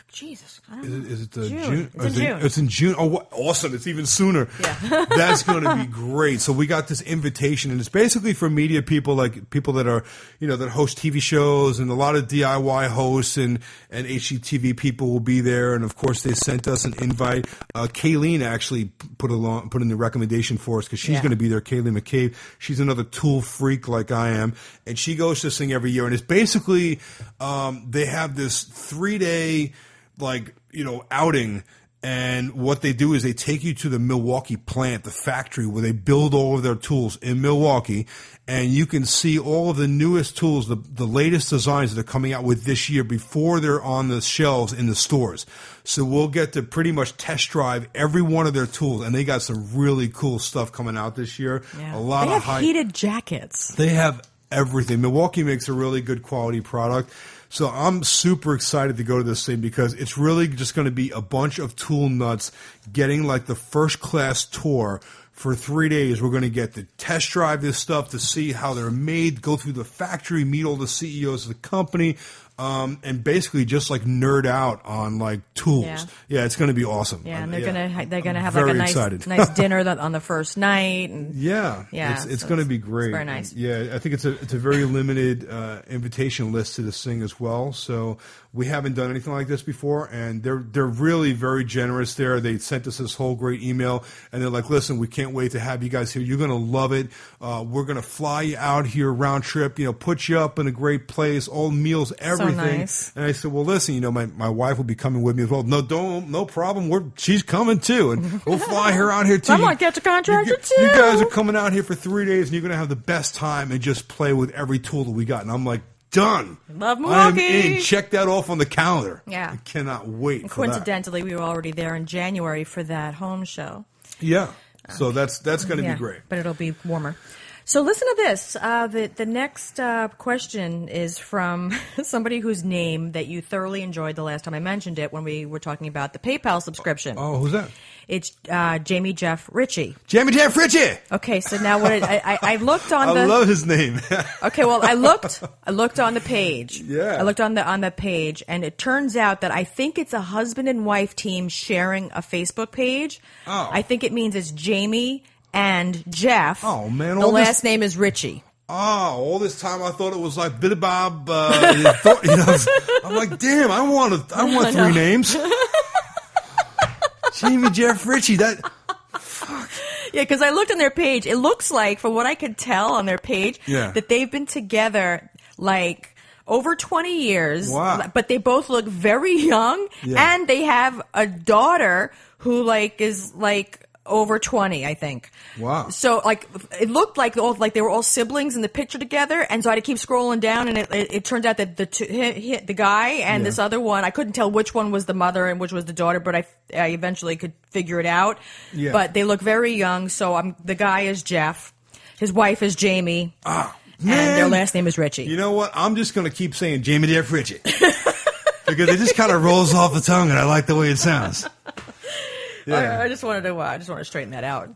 Jesus. I don't know. Is it June? It's in June. It's in June. Oh, awesome. It's even sooner. Yeah. That's going to be great. So we got this invitation, and it's basically for media people, like people that are, that host TV shows, and a lot of DIY hosts and HGTV people will be there. And of course, they sent us an invite. Kayleen actually put in the recommendation for us because she's going to be there. Kayleen McCabe. She's another tool freak like I am, and she goes to this thing every year. And it's basically, they have this 3-day outing, and what they do is they take you to the Milwaukee plant, the factory where they build all of their tools in Milwaukee, and you can see all of the newest tools, the latest designs that are coming out with this year before they're on the shelves in the stores. So we'll get to pretty much test drive every one of their tools, and they got some really cool stuff coming out this year. Yeah. A lot they have heated jackets. They have everything. Milwaukee makes a really good quality product. So I'm super excited to go to this thing because it's really just going to be a bunch of tool nuts getting like the first class tour. For 3 days, we're going to get to test drive this stuff to see how they're made, go through the factory, meet all the CEOs of the company, and basically just like nerd out on like tools. Yeah, it's going to be awesome. Yeah, and they're gonna have Very like a nice dinner on the first night. And it's going to be great. It's very nice. Yeah, I think it's a very limited invitation list to this thing as well. So we haven't done anything like this before, and they're really very generous there. They sent us this whole great email, and they're like, "Listen, we can't wait to have you guys here. You're going to love it. We're going to fly you out here round trip. Put you up in a great place, all meals, everything." Nice. And I said, "Well, listen, my wife will be coming with me as well." No problem. She's coming too, and we'll fly her out here too. I want to get the contractor too. You guys are coming out here for 3 days, and you're going to have the best time and just play with every tool that we got. And I'm like, done. Love Milwaukee. I'm in. Check that off on the calendar. Yeah. I cannot wait And for that. coincidentally, we were already there in January for that home show. Yeah. So that's going to be great. But it'll be warmer. So listen to this. The next question is from somebody whose name that you thoroughly enjoyed the last time I mentioned it when we were talking about the PayPal subscription. Oh, who's that? It's Jamie Jeff Ritchie. Jamie Jeff Ritchie. Okay, so now what? I looked on I love his name. Okay, well, I looked on the page. Yeah. I looked on the page, and it turns out that I think it's a husband and wife team sharing a Facebook page. Oh. I think it means it's Jamie and Jeff. Oh, man, the all last this- name is Ritchie. Oh, all this time I thought it was like Billy Bob. I'm like, damn, I want three names. Jamie Jeff Ritchie. Yeah, because I looked on their page. It looks like, from what I could tell on their page, that they've been together like over 20 years. Wow. But they both look very young, and they have a daughter who is over 20, I think. Wow. So it looked like they were all siblings in the picture together, and so I had to keep scrolling down, and it turns out that the guy and this other one, I couldn't tell which one was the mother and which was the daughter, but I eventually could figure it out. Yeah. But they look very young, so the guy is Jeff, his wife is Jamie, Man. and their last name is Ritchie. You know what? I'm just going to keep saying Jamie Jeff Ritchie. Because it just kind of rolls off the tongue, and I like the way it sounds. Yeah. I just wanted to straighten that out.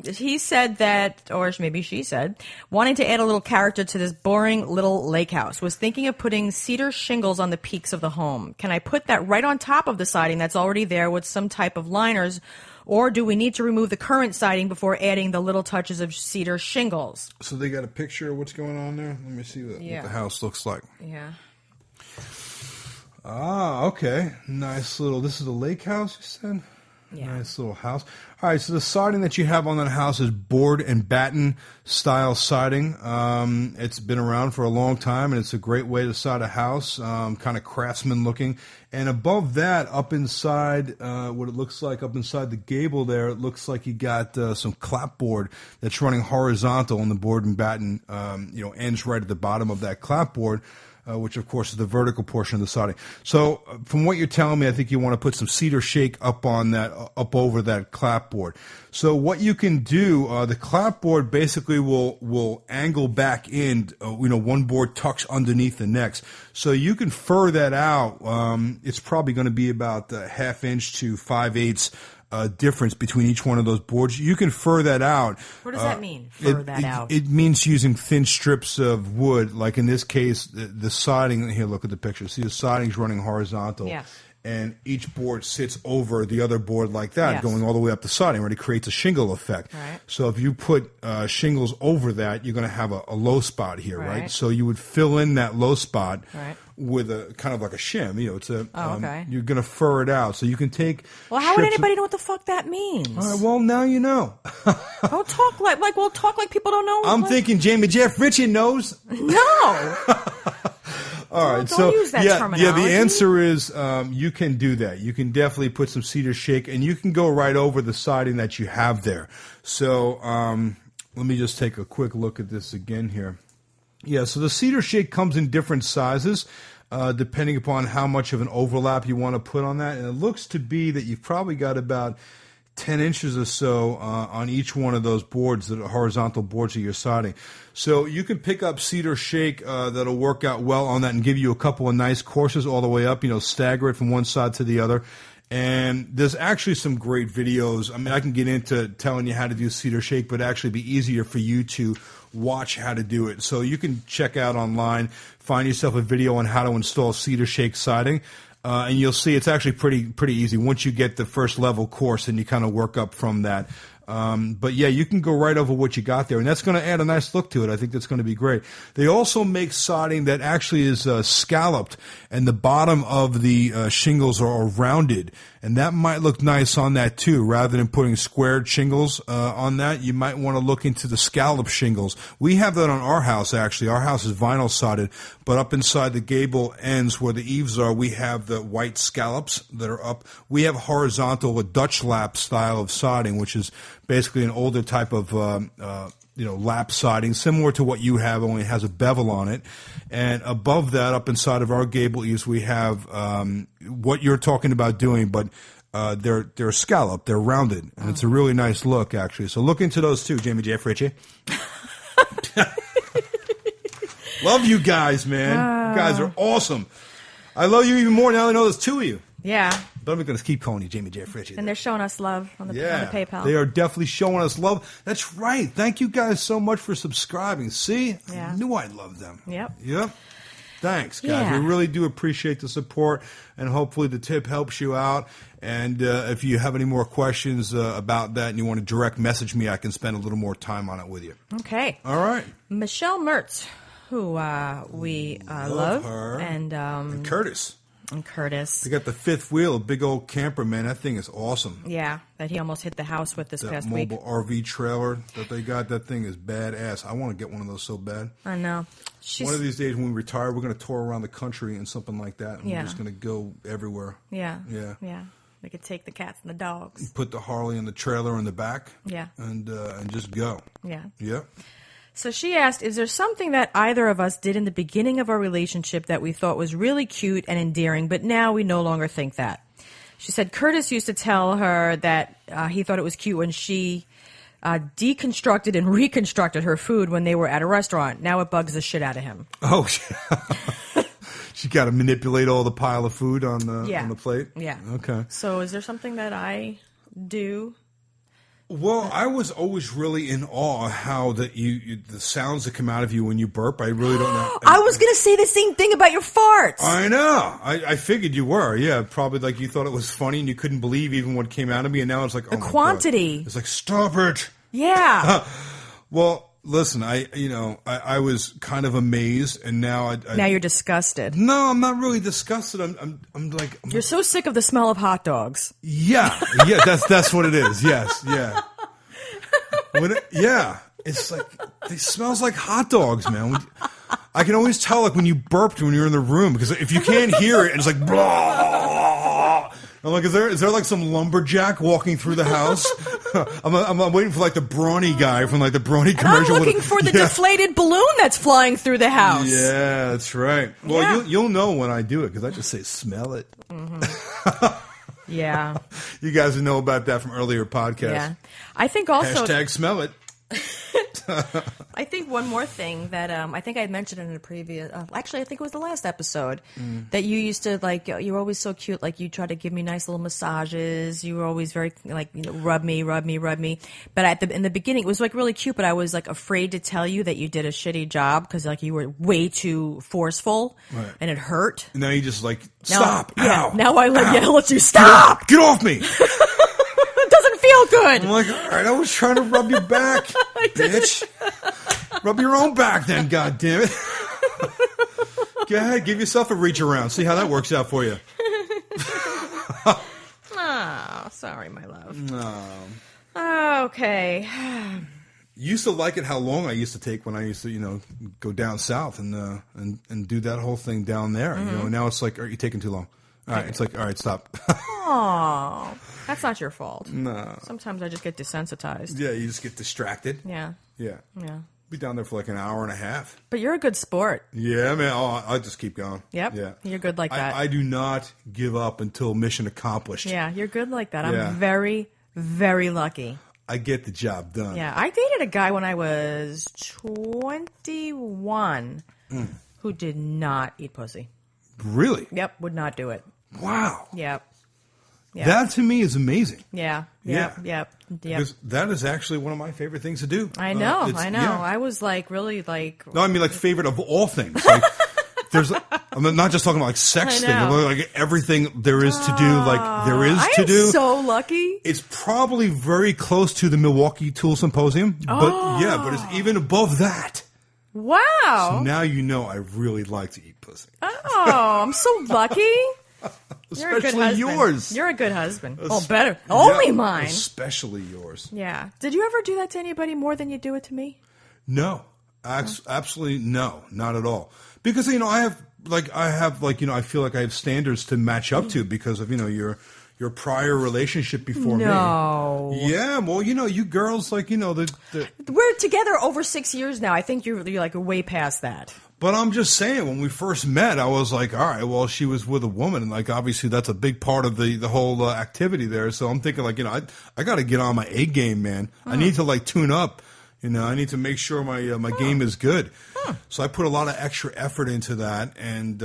He said that, or maybe she said, wanting to add a little character to this boring little lake house. Was thinking of putting cedar shingles on the peaks of the home. Can I put that right on top of the siding that's already there with some type of liners, or do we need to remove the current siding before adding the little touches of cedar shingles? So they got a picture of what's going on there? Let me see what the house looks like. Yeah. Ah, okay. Nice little, this is a lake house, you said? Yeah. Nice little house. All right, so the siding that you have on that house is board and batten style siding. It's been around for a long time, and it's a great way to side a house, kind of craftsman looking. And above that, up inside, what it looks like up inside the gable there, it looks like you got some clapboard that's running horizontal, and the board and batten, ends right at the bottom of that clapboard. Which, of course, is the vertical portion of the siding. So, from what you're telling me, I think you want to put some cedar shake up on that, up over that clapboard. So, what you can do, the clapboard basically will angle back in. One board tucks underneath the next, so you can fur that out. It's probably going to be about a ½ inch to 5/8 difference between each one of those boards. You can fur that out. What does that mean, fur that out? It means using thin strips of wood. Like in this case, the siding, here, look at the picture. See, the siding's running horizontal. Yes. And each board sits over the other board like that, Yes. going all the way up the siding, right? It creates a shingle effect. Right. So if you put shingles over that, you're going to have a low spot here, right? So you would fill in that low spot with a kind of like a shim. It's okay. You're going to fur it out. So you can take. Well, how would strips anybody know what the fuck that means? All right, well, now you know. Don't talk like people don't know. I'm thinking Jamie Jeff Ritchie knows. No. All right, don't use that terminology. The answer is you can do that. You can definitely put some cedar shake, and you can go right over the siding that you have there. So let me just take a quick look at this again here. Yeah, so the cedar shake comes in different sizes, depending upon how much of an overlap you want to put on that. And it looks to be that you've probably got about 10 inches or so on each one of those boards, the horizontal boards of your siding. So you can pick up cedar shake that'll work out well on that and give you a couple of nice courses all the way up, stagger it from one side to the other. And there's actually some great videos. I mean, I can get into telling you how to do cedar shake, but actually be easier for you to watch how to do it. So you can check out online, find yourself a video on how to install cedar shake siding, and you'll see it's actually pretty easy once you get the first level course and you kind of work up from that. But yeah, you can go right over what you got there, and that's going to add a nice look to it. I think that's going to be great. They also make siding that actually is scalloped, and the bottom of the shingles are rounded, and that might look nice on that too. Rather than putting squared shingles on that, you might want to look into the scallop shingles. We have that on our house, actually. Our house is vinyl sodded, but up inside the gable ends where the eaves are, we have the white scallops that are up. We have horizontal, a Dutch lap style of siding, which is basically an older type of lap siding, similar to what you have, only has a bevel on it. And above that, up inside of our gable eaves, we have what you're talking about doing, but they're scalloped, they're rounded, and it's a really nice look, actually. So look into those too, Jamie J. Ritchie. Love you guys, man. You guys are awesome. I love you even more now that I know there's two of you. Yeah. But I'm going to keep calling you Jamie J. Ritchie. And they're showing us love on the PayPal. They are definitely showing us love. That's right. Thank you guys so much for subscribing. See? Yeah. I knew I'd love them. Yep. Thanks, guys. Yeah. We really do appreciate the support, and hopefully the tip helps you out. And if you have any more questions about that and you want to direct message me, I can spend a little more time on it with you. Okay. All right. Michelle Mertz, who we love. Her. And Curtis. And Curtis. They got the fifth wheel, a big old camper, man. That thing is awesome. Yeah, that he almost hit the house with this past week. That mobile RV trailer that they got, that thing is badass. I want to get one of those so bad. I know. One of these days when we retire, we're going to tour around the country in something like that. And Yeah. we're just going to go everywhere. Yeah. Yeah. Yeah. We could take the cats and the dogs. Put the Harley in the trailer in the back. Yeah. And just go. Yeah. Yep. So she asked, is there something that either of us did in the beginning of our relationship that we thought was really cute and endearing, but now we no longer think that? She said Curtis used to tell her that he thought it was cute when she deconstructed and reconstructed her food when they were at a restaurant. Now it bugs the shit out of him. Oh, she got to manipulate all the pile of food on the plate? Yeah. Okay. So is there something that I do? Well, I was always really in awe how the sounds that come out of you when you burp. I really don't know. I was going to say the same thing about your farts. I know. I figured you were. Yeah, probably like you thought it was funny and you couldn't believe even what came out of me, and now it's like, oh my quantity. God. It's like, stop it. Yeah. Well, listen, I was kind of amazed, and now now you're disgusted. No, I'm not really disgusted. I'm like, you're so sick of the smell of hot dogs. Yeah, that's what it is. Yes, yeah. It's like it smells like hot dogs, man. I can always tell like when you burped when you're in the room, because if you can't hear it, it's like blah. I'm like, is there like some lumberjack walking through the house? I'm waiting for like the brawny guy from like the brawny commercial. I'm looking for the deflated balloon that's flying through the house. Yeah, that's right. Well, you'll know when I do it because I just say smell it. Mm-hmm. Yeah. You guys know about that from earlier podcasts. Yeah. I think also #, smell it. I think one more thing that I think I had mentioned in a previous, actually I think it was the last episode, that you used to like, you were always so cute, like you tried to give me nice little massages, you were always very like, rub me, but in the beginning it was like really cute, but I was like afraid to tell you that you did a shitty job because like you were way too forceful, right, and it hurt. And now you just like, stop, ow, now I let you stop. Get off me. Feel good. I'm like, all right, I was trying to rub your back, bitch. Rub your own back then, goddammit. Go ahead, give yourself a reach around. See how that works out for you. Oh, sorry, my love. No. Okay. You used to like it how long I used to take when I used to, go down south and do that whole thing down there. Mm-hmm. Now it's like, are you taking too long? All right, it's like, all right, stop. Oh, that's not your fault. No. Sometimes I just get desensitized. Yeah, you just get distracted. Yeah. Yeah. Yeah. Be down there for like an hour and a half. But you're a good sport. Yeah, man. Oh, I'll just keep going. Yep. Yeah. You're good like that. I do not give up until mission accomplished. Yeah, you're good like that. Yeah. I'm very, Very lucky. I get the job done. Yeah, I dated a guy when I was 21 who did not eat pussy. Really? Yep, would not do it. Wow. Yep. That to me is amazing. Yeah. Yeah. Yep. Because that is actually one of my favorite things to do. I know. Yeah. I was like really like. No, I mean like favorite of all things. Like I'm not just talking about like sex thing. I'm like everything there is to do. Like there is to do. I am so lucky. It's probably very close to the Milwaukee Tool Symposium, but it's even above that. Wow. So now you know I really like to eat pussy. Oh, I'm so lucky. You're a good Especially husband. yours. You're a good husband. Oh, better. Only mine. Especially yours. Yeah. Did you ever do that to anybody more than you do it to me? No. Absolutely no. Not at all. Because, I feel like I have standards to match up to because of, your prior relationship before me. No. Yeah. Well, you girls, like, We're together over 6 years now. I think you're like way past that. But I'm just saying, when we first met, I was like, all right, well, she was with a woman. And, like, obviously that's a big part of the whole activity there. So I'm thinking, like, I got to get on my A game, man. I need to, like, tune up. I need to make sure my game is good. So I put a lot of extra effort into that. And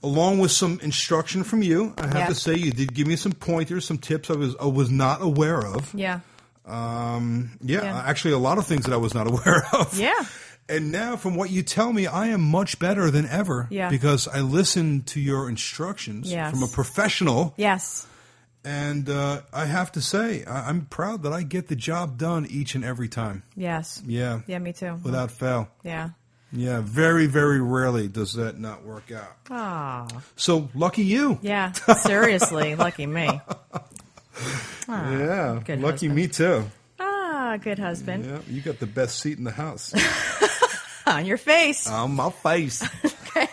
along with some instruction from you, I have to say you did give me some pointers, some tips I was not aware of. Yeah. Actually a lot of things that I was not aware of. Yeah. And now, from what you tell me, I am much better than ever because I listened to your instructions from a professional. Yes. And I have to say, I'm proud that I get the job done each and every time. Yes. Yeah. Yeah, me too. Without fail. Yeah. Yeah, very, very rarely does that not work out. Ah. So, lucky you. Yeah, seriously, lucky me. Yeah, good lucky husband. me too. Ah, good husband. Yeah, you got the best seat in the house. On your face. On my face. Okay.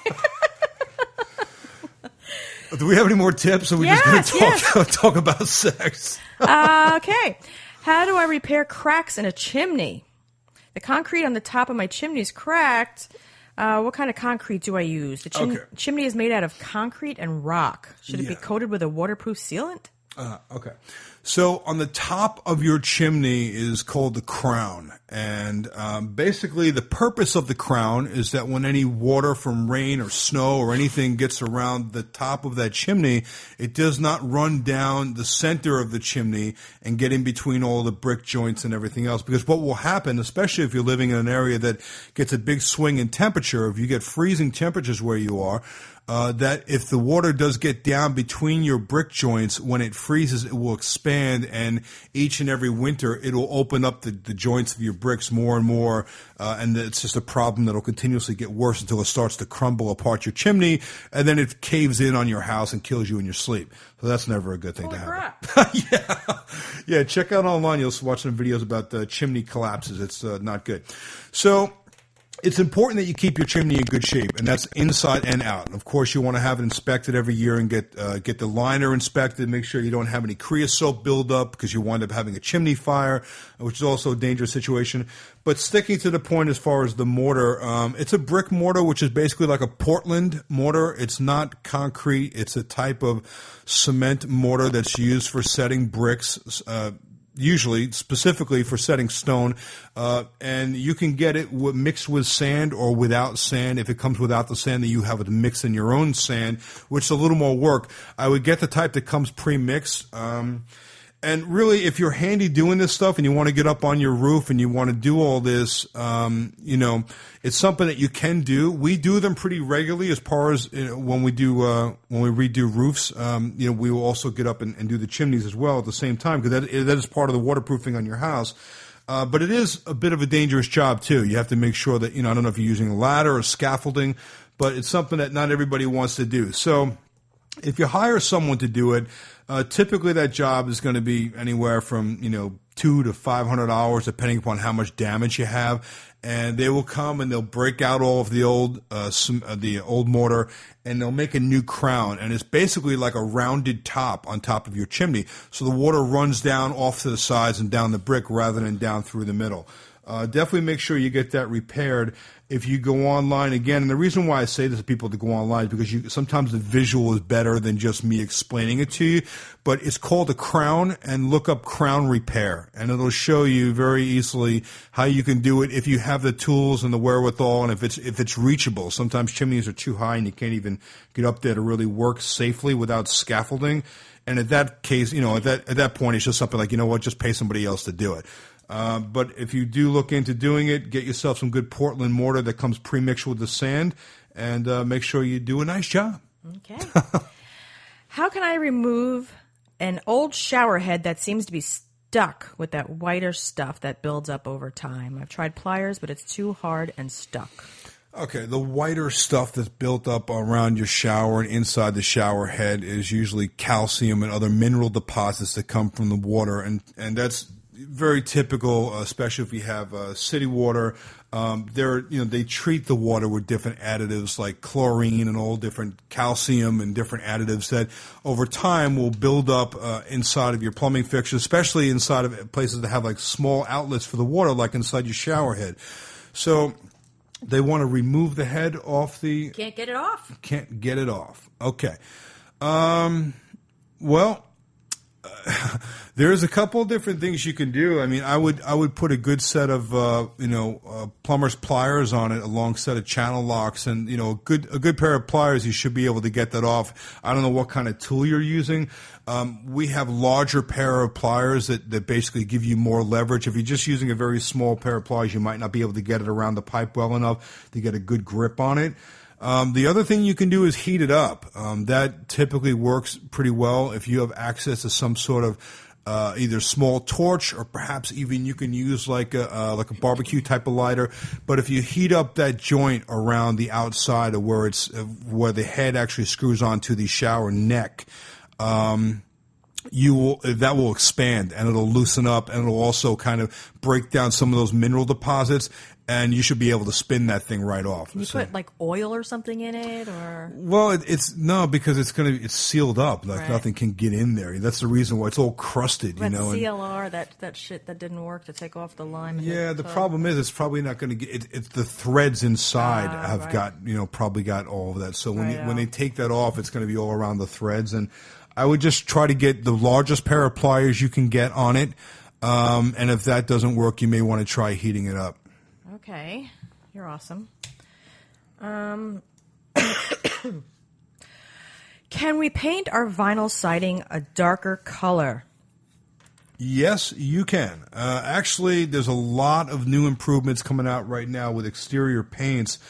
Do we have any more tips? Or are we just going to talk about sex? Okay. How do I repair cracks in a chimney? The concrete on the top of my chimney is cracked. What kind of concrete do I use? The chimney is made out of concrete and rock. Should it be coated with a waterproof sealant? Okay. So on the top of your chimney is called the crown. And basically the purpose of the crown is that when any water from rain or snow or anything gets around the top of that chimney, it does not run down the center of the chimney and get in between all the brick joints and everything else. Because what will happen, especially if you're living in an area that gets a big swing in temperature, if you get freezing temperatures where you are, that if the water does get down between your brick joints, when it freezes, it will expand, and each and every winter, it will open up the joints of your bricks more and more, and it's just a problem that will continuously get worse until it starts to crumble apart your chimney, and then it caves in on your house and kills you in your sleep. So that's never a good thing to happen. Yeah, check out online. You'll watch some videos about chimney collapses. It's not good. So it's important that you keep your chimney in good shape, and that's inside and out. And of course, you want to have it inspected every year and get the liner inspected. Make sure you don't have any creosote buildup because you wind up having a chimney fire, which is also a dangerous situation. But sticking to the point as far as the mortar, it's a brick mortar, which is basically like a Portland mortar. It's not concrete. It's a type of cement mortar that's used for setting bricks, usually specifically for setting stone, and you can get it mixed with sand or without sand. If it comes without the sand, then you have it mixed in your own sand, which is a little more work. I would get the type that comes pre-mixed. And really, if you're handy doing this stuff and you want to get up on your roof and you want to do all this, it's something that you can do. We do them pretty regularly as far as when we redo roofs. We will also get up and do the chimneys as well at the same time because that is part of the waterproofing on your house. But it is a bit of a dangerous job too. You have to make sure that, I don't know if you're using a ladder or scaffolding, but it's something that not everybody wants to do. So if you hire someone to do it, typically that job is going to be anywhere from, $200 to $500, depending upon how much damage you have. And they will come and they'll break out all of the old mortar, and they'll make a new crown. And it's basically like a rounded top on top of your chimney. So the water runs down off to the sides and down the brick rather than down through the middle. definitely make sure you get that repaired. If you go online again, and the reason why I say this to people to go online is because sometimes the visual is better than just me explaining it to you. But it's called a crown, and look up crown repair, and it'll show you very easily how you can do it if you have the tools and the wherewithal, and if it's reachable. Sometimes chimneys are too high and you can't even get up there to really work safely without scaffolding. And at that case, at that point, it's just something like, just pay somebody else to do it. But if you do look into doing it, get yourself some good Portland mortar that comes pre-mixed with the sand, and make sure you do a nice job. Okay. How can I remove an old shower head that seems to be stuck with that whiter stuff that builds up over time? I've tried pliers, but it's too hard and stuck. Okay, the whiter stuff that's built up around your shower and inside the shower head is usually calcium and other mineral deposits that come from the water, and that's very typical, especially if you have city water. They treat the water with different additives like chlorine and all different calcium and different additives that over time will build up inside of your plumbing fixtures, especially inside of places that have like small outlets for the water, like inside your shower head. So they want to remove the head off the... Can't get it off. Can't get it off. Okay. Well... there's a couple of different things you can do. I mean, I would put a good set of plumber's pliers on it, a long set of channel locks, and a good pair of pliers. You should be able to get that off. I don't know what kind of tool you're using. We have larger pair of pliers that basically give you more leverage. If you're just using a very small pair of pliers, you might not be able to get it around the pipe well enough to get a good grip on it. The other thing you can do is heat it up. That typically works pretty well if you have access to some sort of either small torch, or perhaps even you can use like a barbecue type of lighter. But if you heat up that joint around the outside of where where the head actually screws onto the shower neck, that will expand and it'll loosen up, and it'll also kind of break down some of those mineral deposits. And you should be able to spin that thing right off. Can you put like oil or something in it, or? Well, it's no, because it's sealed up. Like nothing can get in there. That's the reason why it's all crusted. But CLR, that shit that didn't work to take off the lime. Yeah, the problem is it's probably not going to get. It's the threads inside got probably got all of that. So when they take that off, it's going to be all around the threads. And I would just try to get the largest pair of pliers you can get on it. And if that doesn't work, you may want to try heating it up. Okay, you're awesome. Can we paint our vinyl siding a darker color? Yes, you can. Actually, there's a lot of new improvements coming out right now with exterior paints.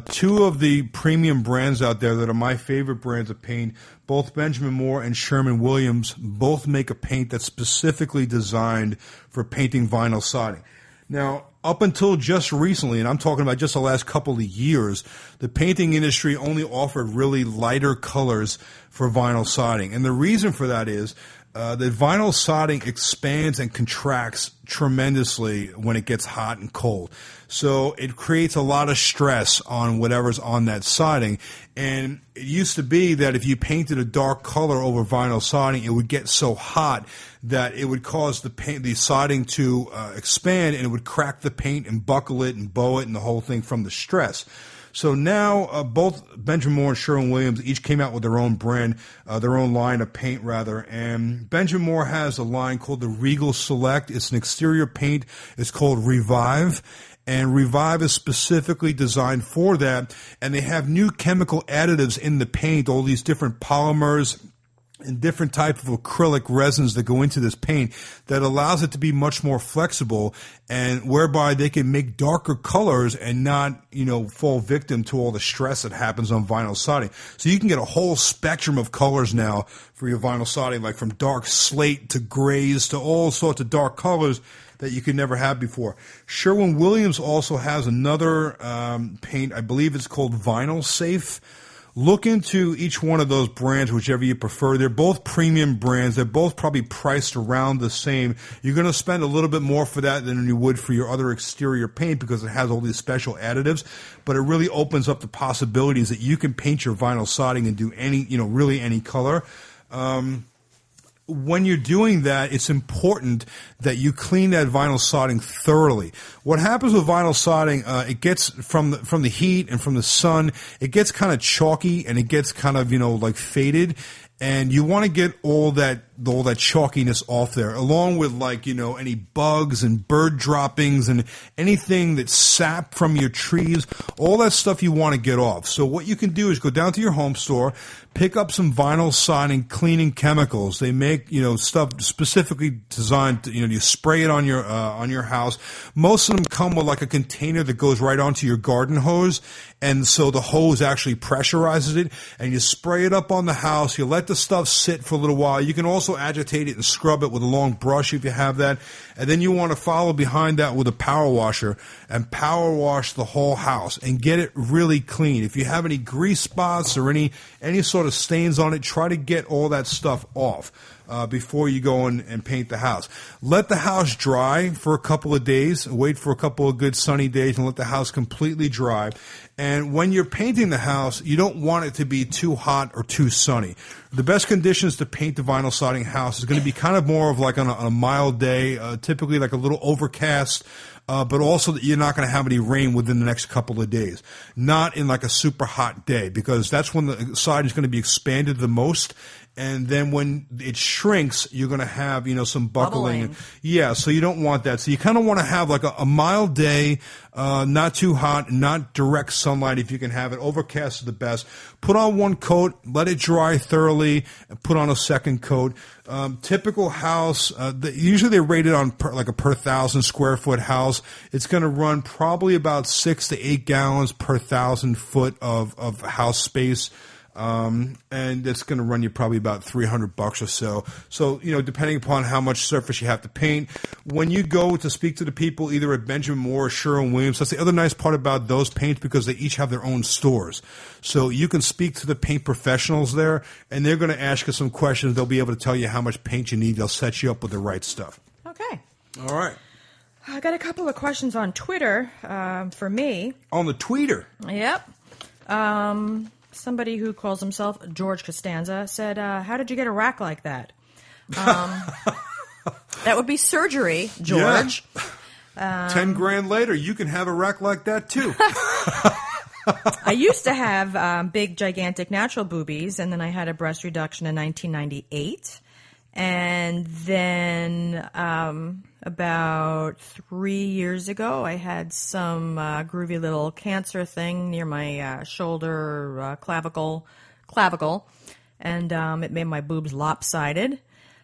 Two of the premium brands out there that are my favorite brands of paint, both Benjamin Moore and Sherwin-Williams, both make a paint that's specifically designed for painting vinyl siding. Now, up until just recently, and I'm talking about just the last couple of years, the painting industry only offered really lighter colors for vinyl siding. And the reason for that is that vinyl siding expands and contracts tremendously when it gets hot and cold. So it creates a lot of stress on whatever's on that siding. And it used to be that if you painted a dark color over vinyl siding, it would get so hot that it would cause the siding to expand, and it would crack the paint and buckle it and bow it and the whole thing from the stress. So now both Benjamin Moore and Sherwin-Williams each came out with their own brand, their own line of paint, rather. And Benjamin Moore has a line called the Regal Select. It's an exterior paint. It's called Revive. And Revive is specifically designed for that. And they have new chemical additives in the paint, all these different polymers and different type of acrylic resins that go into this paint that allows it to be much more flexible, and whereby they can make darker colors and not, fall victim to all the stress that happens on vinyl siding. So you can get a whole spectrum of colors now for your vinyl siding, like from dark slate to grays to all sorts of dark colors that you could never have before. Sherwin-Williams also has another paint. I believe it's called Vinyl Safe. Look into each one of those brands, whichever you prefer. They're both premium brands. They're both probably priced around the same. You're going to spend a little bit more for that than you would for your other exterior paint because it has all these special additives. But it really opens up the possibilities that you can paint your vinyl siding and do any, really any color. when you're doing that, it's important that you clean that vinyl siding thoroughly. What happens with vinyl siding, it gets from the heat and from the sun, it gets kind of chalky and it gets kind of, like faded. And you want to get all that chalkiness off there, along with any bugs and bird droppings and anything that's sap from your trees. All that stuff you want to get off. So what you can do is go down to your home store, pick up some vinyl siding cleaning chemicals. They make stuff specifically designed to, you spray it on your house. Most of them come with like a container that goes right onto your garden hose, and so the hose actually pressurizes it, and you spray it up on the house. You let the stuff sit for a little while. You can also agitate it and scrub it with a long brush if you have that. And then you want to follow behind that with a power washer and power wash the whole house and get it really clean. If you have any grease spots or any sort of stains on it, try to get all that stuff off before you go in and paint the house. Let the house dry for a couple of days. Wait for a couple of good sunny days and let the house completely dry. And when you're painting the house, you don't want it to be too hot or too sunny. The best conditions to paint the vinyl siding house is going to be kind of more of like on a mild day, typically like a little overcast, but also that you're not going to have any rain within the next couple of days. Not in like a super hot day, because that's when the siding is going to be expanded the most. And then when it shrinks, you're going to have, some buckling. Yeah, so you don't want that. So you kind of want to have like a mild day, not too hot, not direct sunlight if you can have it. Overcast is the best. Put on one coat, let it dry thoroughly, and put on a second coat. Typical house, usually they're rated on per 1,000 square foot house. It's going to run probably about 6 to 8 gallons per 1,000 foot of house space. And it's going to run you probably about $300 or so. So, depending upon how much surface you have to paint. When you go to speak to the people, either at Benjamin Moore or Sherwin-Williams, that's the other nice part about those paints, because they each have their own stores. So you can speak to the paint professionals there, and they're going to ask you some questions. They'll be able to tell you how much paint you need. They'll set you up with the right stuff. Okay. All right. I got a couple of questions on Twitter for me. On the tweeter? Yep. Somebody who calls himself George Costanza said, how did you get a rack like that? That would be surgery, George. Yeah. $10,000 later, you can have a rack like that, too. I used to have big, gigantic natural boobies, and then I had a breast reduction in 1998. And then about 3 years ago, I had some groovy little cancer thing near my shoulder, clavicle, and it made my boobs lopsided.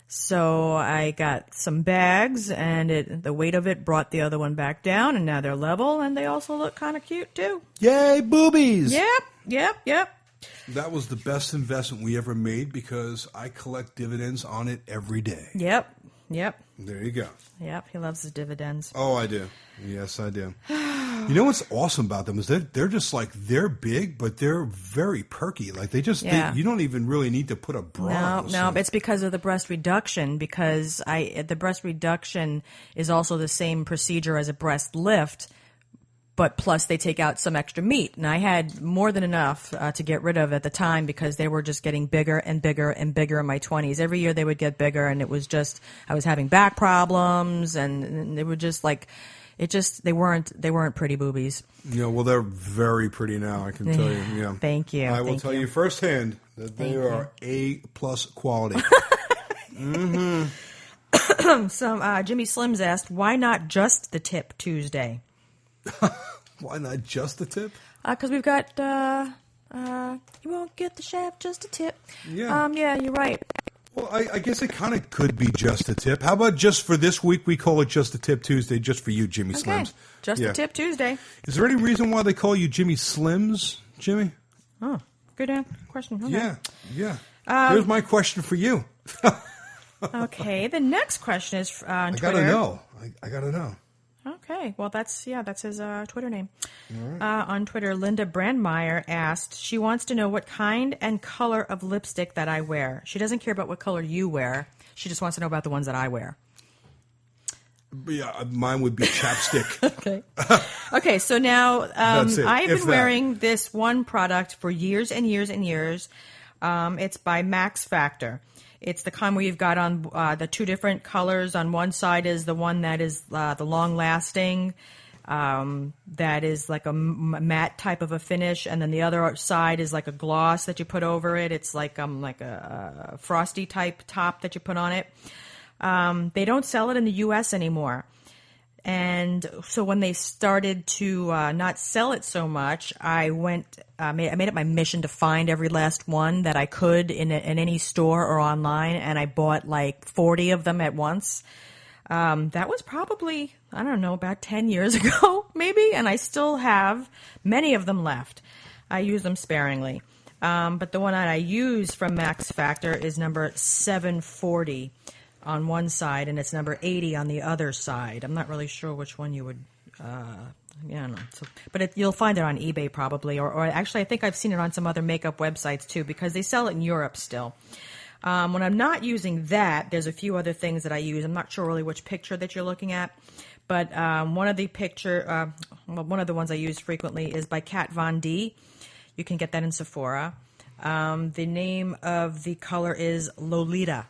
So I got some bags, and the weight of it brought the other one back down, and now they're level, and they also look kind of cute, too. Yay, boobies! Yep. That was the best investment we ever made, because I collect dividends on it every day. Yep. There you go. Yep, he loves his dividends. Oh, I do. Yes, I do. You know what's awesome about them is they're just they're big, but they're very perky. Like you don't even really need to put a bra on. No, it's because of the breast reduction, because the breast reduction is also the same procedure as a breast lift, but plus they take out some extra meat. And I had more than enough to get rid of at the time, because they were just getting bigger and bigger and bigger in my 20s. Every year they would get bigger, and it was just, I was having back problems, and they were just they weren't pretty boobies. Yeah, well, they're very pretty now, I can tell you. Yeah. Thand you. I will tell you firsthand that they are A+ quality. Mm-hmm. So Jimmy Slims asked, why not just the tip Tuesday? Why not just the tip? Because we've got you won't get the shaft, just a tip. Yeah. Yeah, you're right. Well, I guess it kind of could be just a tip. How about just for this week, we call it Just a Tip Tuesday, just for you, Jimmy Slims. Just a Tip Tuesday. Is there any reason why they call you Jimmy Slims, Jimmy? Oh, good question. Okay. Yeah. Here's my question for you. Okay, the next question is on Twitter. I gotta know. Okay, well, that's his Twitter name. Right. On Twitter, Linda Brandmeier asked, she wants to know what kind and color of lipstick that I wear. She doesn't care about what color you wear. She just wants to know about the ones that I wear. Yeah, mine would be chapstick. Okay, so now I've been wearing this one product for years and years and years. It's by Max Factor. It's the kind where you've got on the two different colors. On one side is the one that is the long-lasting, that is like a matte type of a finish, and then the other side is like a gloss that you put over it. It's like a frosty type top that you put on it. They don't sell it in the U.S. anymore. And so when they started to not sell it so much, I made it my mission to find every last one that I could in any store or online, and I bought like 40 of them at once. That was probably, I don't know, about 10 years ago, maybe, and I still have many of them left. I use them sparingly. But the one that I use from Max Factor is number 740. On one side, and it's number 80 on the other side. I'm not really sure which one you would, I don't know. So, but you'll find it on eBay probably, or actually I think I've seen it on some other makeup websites too, because they sell it in Europe still. When I'm not using that, there's a few other things that I use. I'm not sure really which picture that you're looking at, but one of the ones I use frequently is by Kat Von D. You can get that in Sephora. The name of the color is Lolita.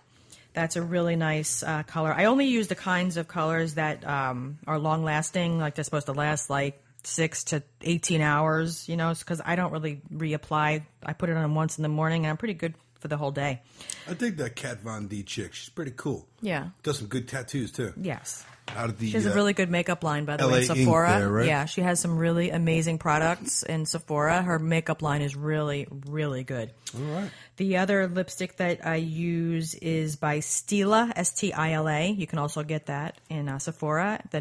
That's a really nice color. I only use the kinds of colors that are long-lasting, like they're supposed to last like 6 to 18 hours, because I don't really reapply. I put it on once in the morning, and I'm pretty good for the whole day. I think that Kat Von D chick, she's pretty cool. Yeah. Does some good tattoos, too. Yes. Out of the, she has a really good makeup line, by the LA way, Sephora. Inc. there, right? Yeah, she has some really amazing products in Sephora. Her makeup line is really, really good. All right. The other lipstick that I use is by Stila, S-T-I-L-A. You can also get that in Sephora. The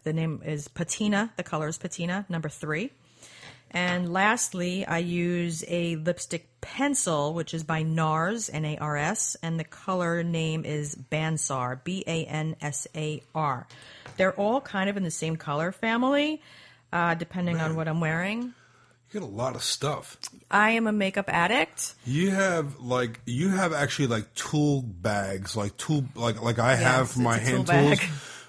name is Patina. The color is Patina, number 3. And lastly, I use a lipstick pencil, which is by NARS, N-A-R-S, and the color name is Bansar, B-A-N-S-A-R. They're all kind of in the same color family, depending on what I'm wearing. You got a lot of stuff. I am a makeup addict. You have actually like tool bags, like I have for my hand tools.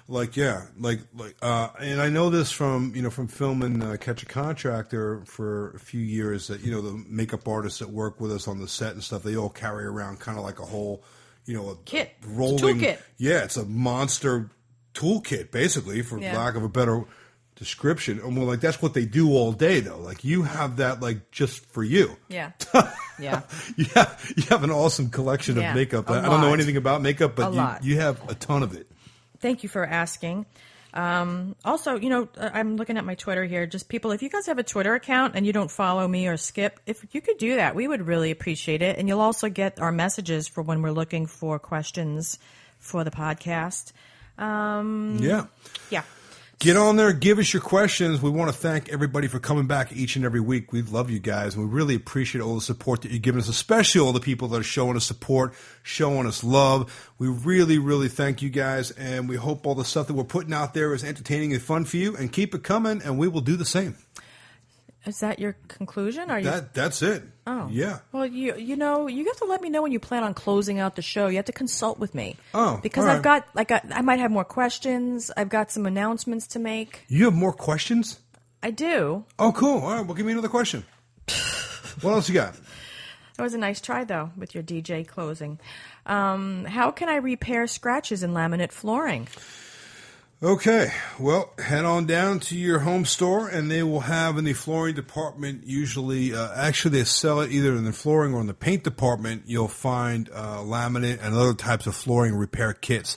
And I know this from filming Catch a Contractor for a few years that the makeup artists that work with us on the set and stuff, they all carry around kind of like a whole a kit, rolling toolkit. Yeah, it's a monster toolkit basically, for lack of a better description. And well, like that's what they do all day though. Like you have that like just for you. Yeah. Yeah. You have an awesome collection of makeup. I don't know anything about makeup, but you have a ton of it. Thank you for asking. Also, I'm looking at my Twitter here. Just people, if you guys have a Twitter account and you don't follow me or Skip, if you could do that, we would really appreciate it. And you'll also get our messages for when we're looking for questions for the podcast. Yeah. Get on there. Give us your questions. We want to thank everybody for coming back each and every week. We love you guys. And we really appreciate all the support that you're giving us, especially all the people that are showing us support, showing us love. We really, really thank you guys. And we hope all the stuff that we're putting out there is entertaining and fun for you. And keep it coming, and we will do the same. Is that your conclusion? That's it. Oh. Yeah. Well, you have to let me know when you plan on closing out the show. You have to consult with me. Oh, because all right. I've got I might have more questions. I've got some announcements to make. You have more questions? I do. Oh, cool. All right. Well, give me another question. What else you got? That was a nice try, though, with your DJ closing. How can I repair scratches in laminate flooring? Okay, well, head on down to your home store, and they will have in the flooring department, usually, actually they sell it either in the flooring or in the paint department, you'll find laminate and other types of flooring repair kits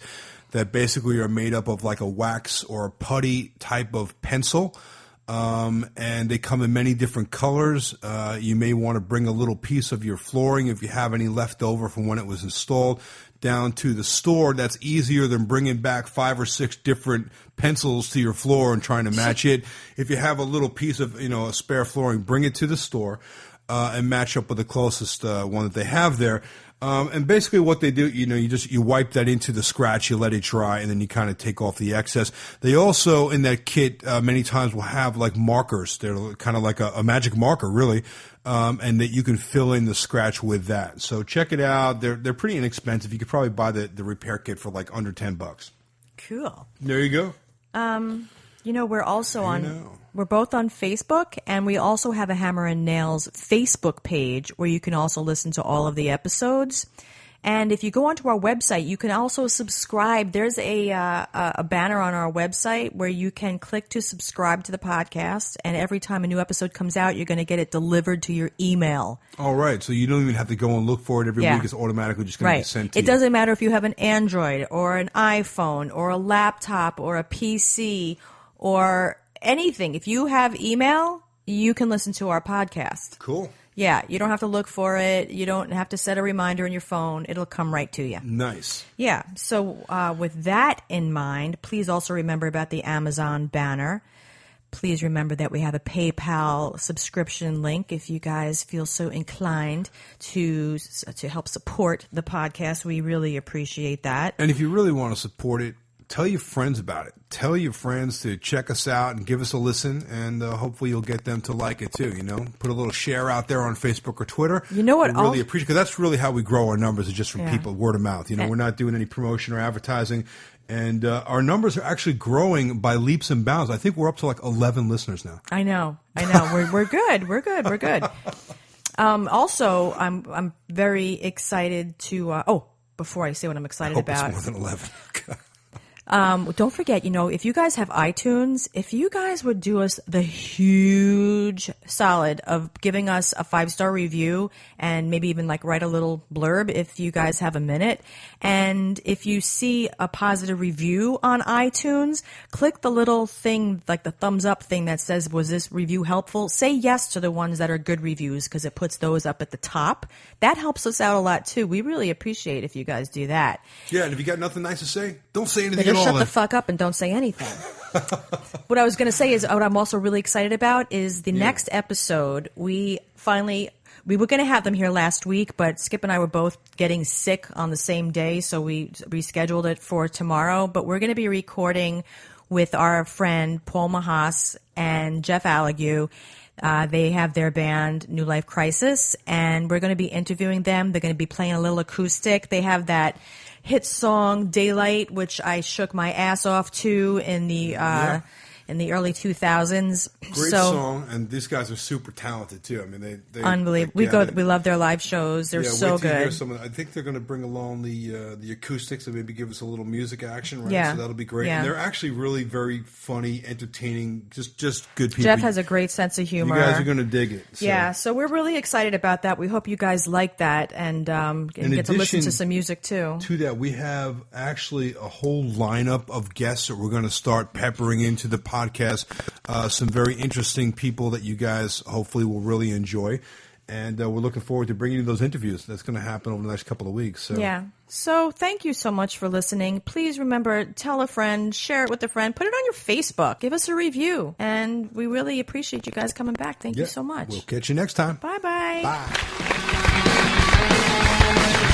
that basically are made up of like a wax or a putty type of pencil. And they come in many different colors. You may want to bring a little piece of your flooring if you have any left over from when it was installed down to the store. That's easier than bringing back 5 or 6 different pencils to your floor and trying to match it. If you have a little piece of, a spare flooring, bring it to the store, and match up with the closest, one that they have there. And basically what they do, you wipe that into the scratch, you let it dry, and then you kind of take off the excess. They also, in that kit, many times will have like markers. They're kind of like a magic marker, really, and that you can fill in the scratch with that. So check it out. They're pretty inexpensive. You could probably buy the repair kit for like under $10. Cool. There you go. We're also we're both on Facebook, and we also have a Hammer and Nails Facebook page where you can also listen to all of the episodes. And if you go onto our website, you can also subscribe. There's a banner on our website where you can click to subscribe to the podcast. And every time a new episode comes out, you're going to get it delivered to your email. All right. So you don't even have to go and look for it every week. It's automatically just going to be sent to you. It doesn't matter if you have an Android or an iPhone or a laptop or a PC or anything. If you have email, you can listen to our podcast. Cool. Yeah, you don't have to look for it. You don't have to set a reminder on your phone. It'll come right to you. Nice. Yeah. So with that in mind, please also remember about the Amazon banner. Please remember that we have a PayPal subscription link if you guys feel so inclined to help support the podcast. We really appreciate that. And if you really want to support it, tell your friends about it. Tell your friends to check us out and give us a listen, and hopefully you'll get them to like it too. Put a little share out there on Facebook or Twitter. You know what? We really appreciate, because that's really how we grow our numbers, is just from people, word of mouth. We're not doing any promotion or advertising, and our numbers are actually growing by leaps and bounds. I think we're up to like 11 listeners now. I know. We're good. We're good. Also, I'm very excited to. Before I say what I'm excited about, it's more than 11. don't forget, if you guys have iTunes, if you guys would do us the huge solid of giving us a 5-star review and maybe even like write a little blurb if you guys have a minute. And if you see a positive review on iTunes, click the little thing, like the thumbs up thing that says, was this review helpful? Say yes to the ones that are good reviews, because it puts those up at the top. That helps us out a lot too. We really appreciate if you guys do that. Yeah, and if you got nothing nice to say, don't say anything at all. Shut the fuck up and don't say anything. What I was going to say is, what I'm also really excited about is the next episode. We were going to have them here last week, but Skip and I were both getting sick on the same day, so we rescheduled it for tomorrow. But we're going to be recording with our friend Paul Mahas and Jeff Allague. They have their band New Life Crisis, and we're going to be interviewing them. They're going to be playing a little acoustic. They have that hit song Daylight, which I shook my ass off to in the early 2000s. Great song, and these guys are super talented too. I mean, they unbelievable. We love their live shows. They're so good. I think they're going to bring along the acoustics and maybe give us a little music action, right? Yeah. So that'll be great. Yeah. And they're actually really very funny, entertaining, just good people. Jeff has a great sense of humor. You guys are going to dig it. So. Yeah, so we're really excited about that. We hope you guys like that and get to listen to some music too. To that, we have actually a whole lineup of guests that we're going to start peppering into the podcast. Some very interesting people that you guys hopefully will really enjoy. And we're looking forward to bringing you those interviews. That's going to happen over the next couple of weeks. So. Yeah. So thank you so much for listening. Please remember, tell a friend, share it with a friend, put it on your Facebook, give us a review. And we really appreciate you guys coming back. Thank you so much. We'll catch you next time. Bye-bye. Bye.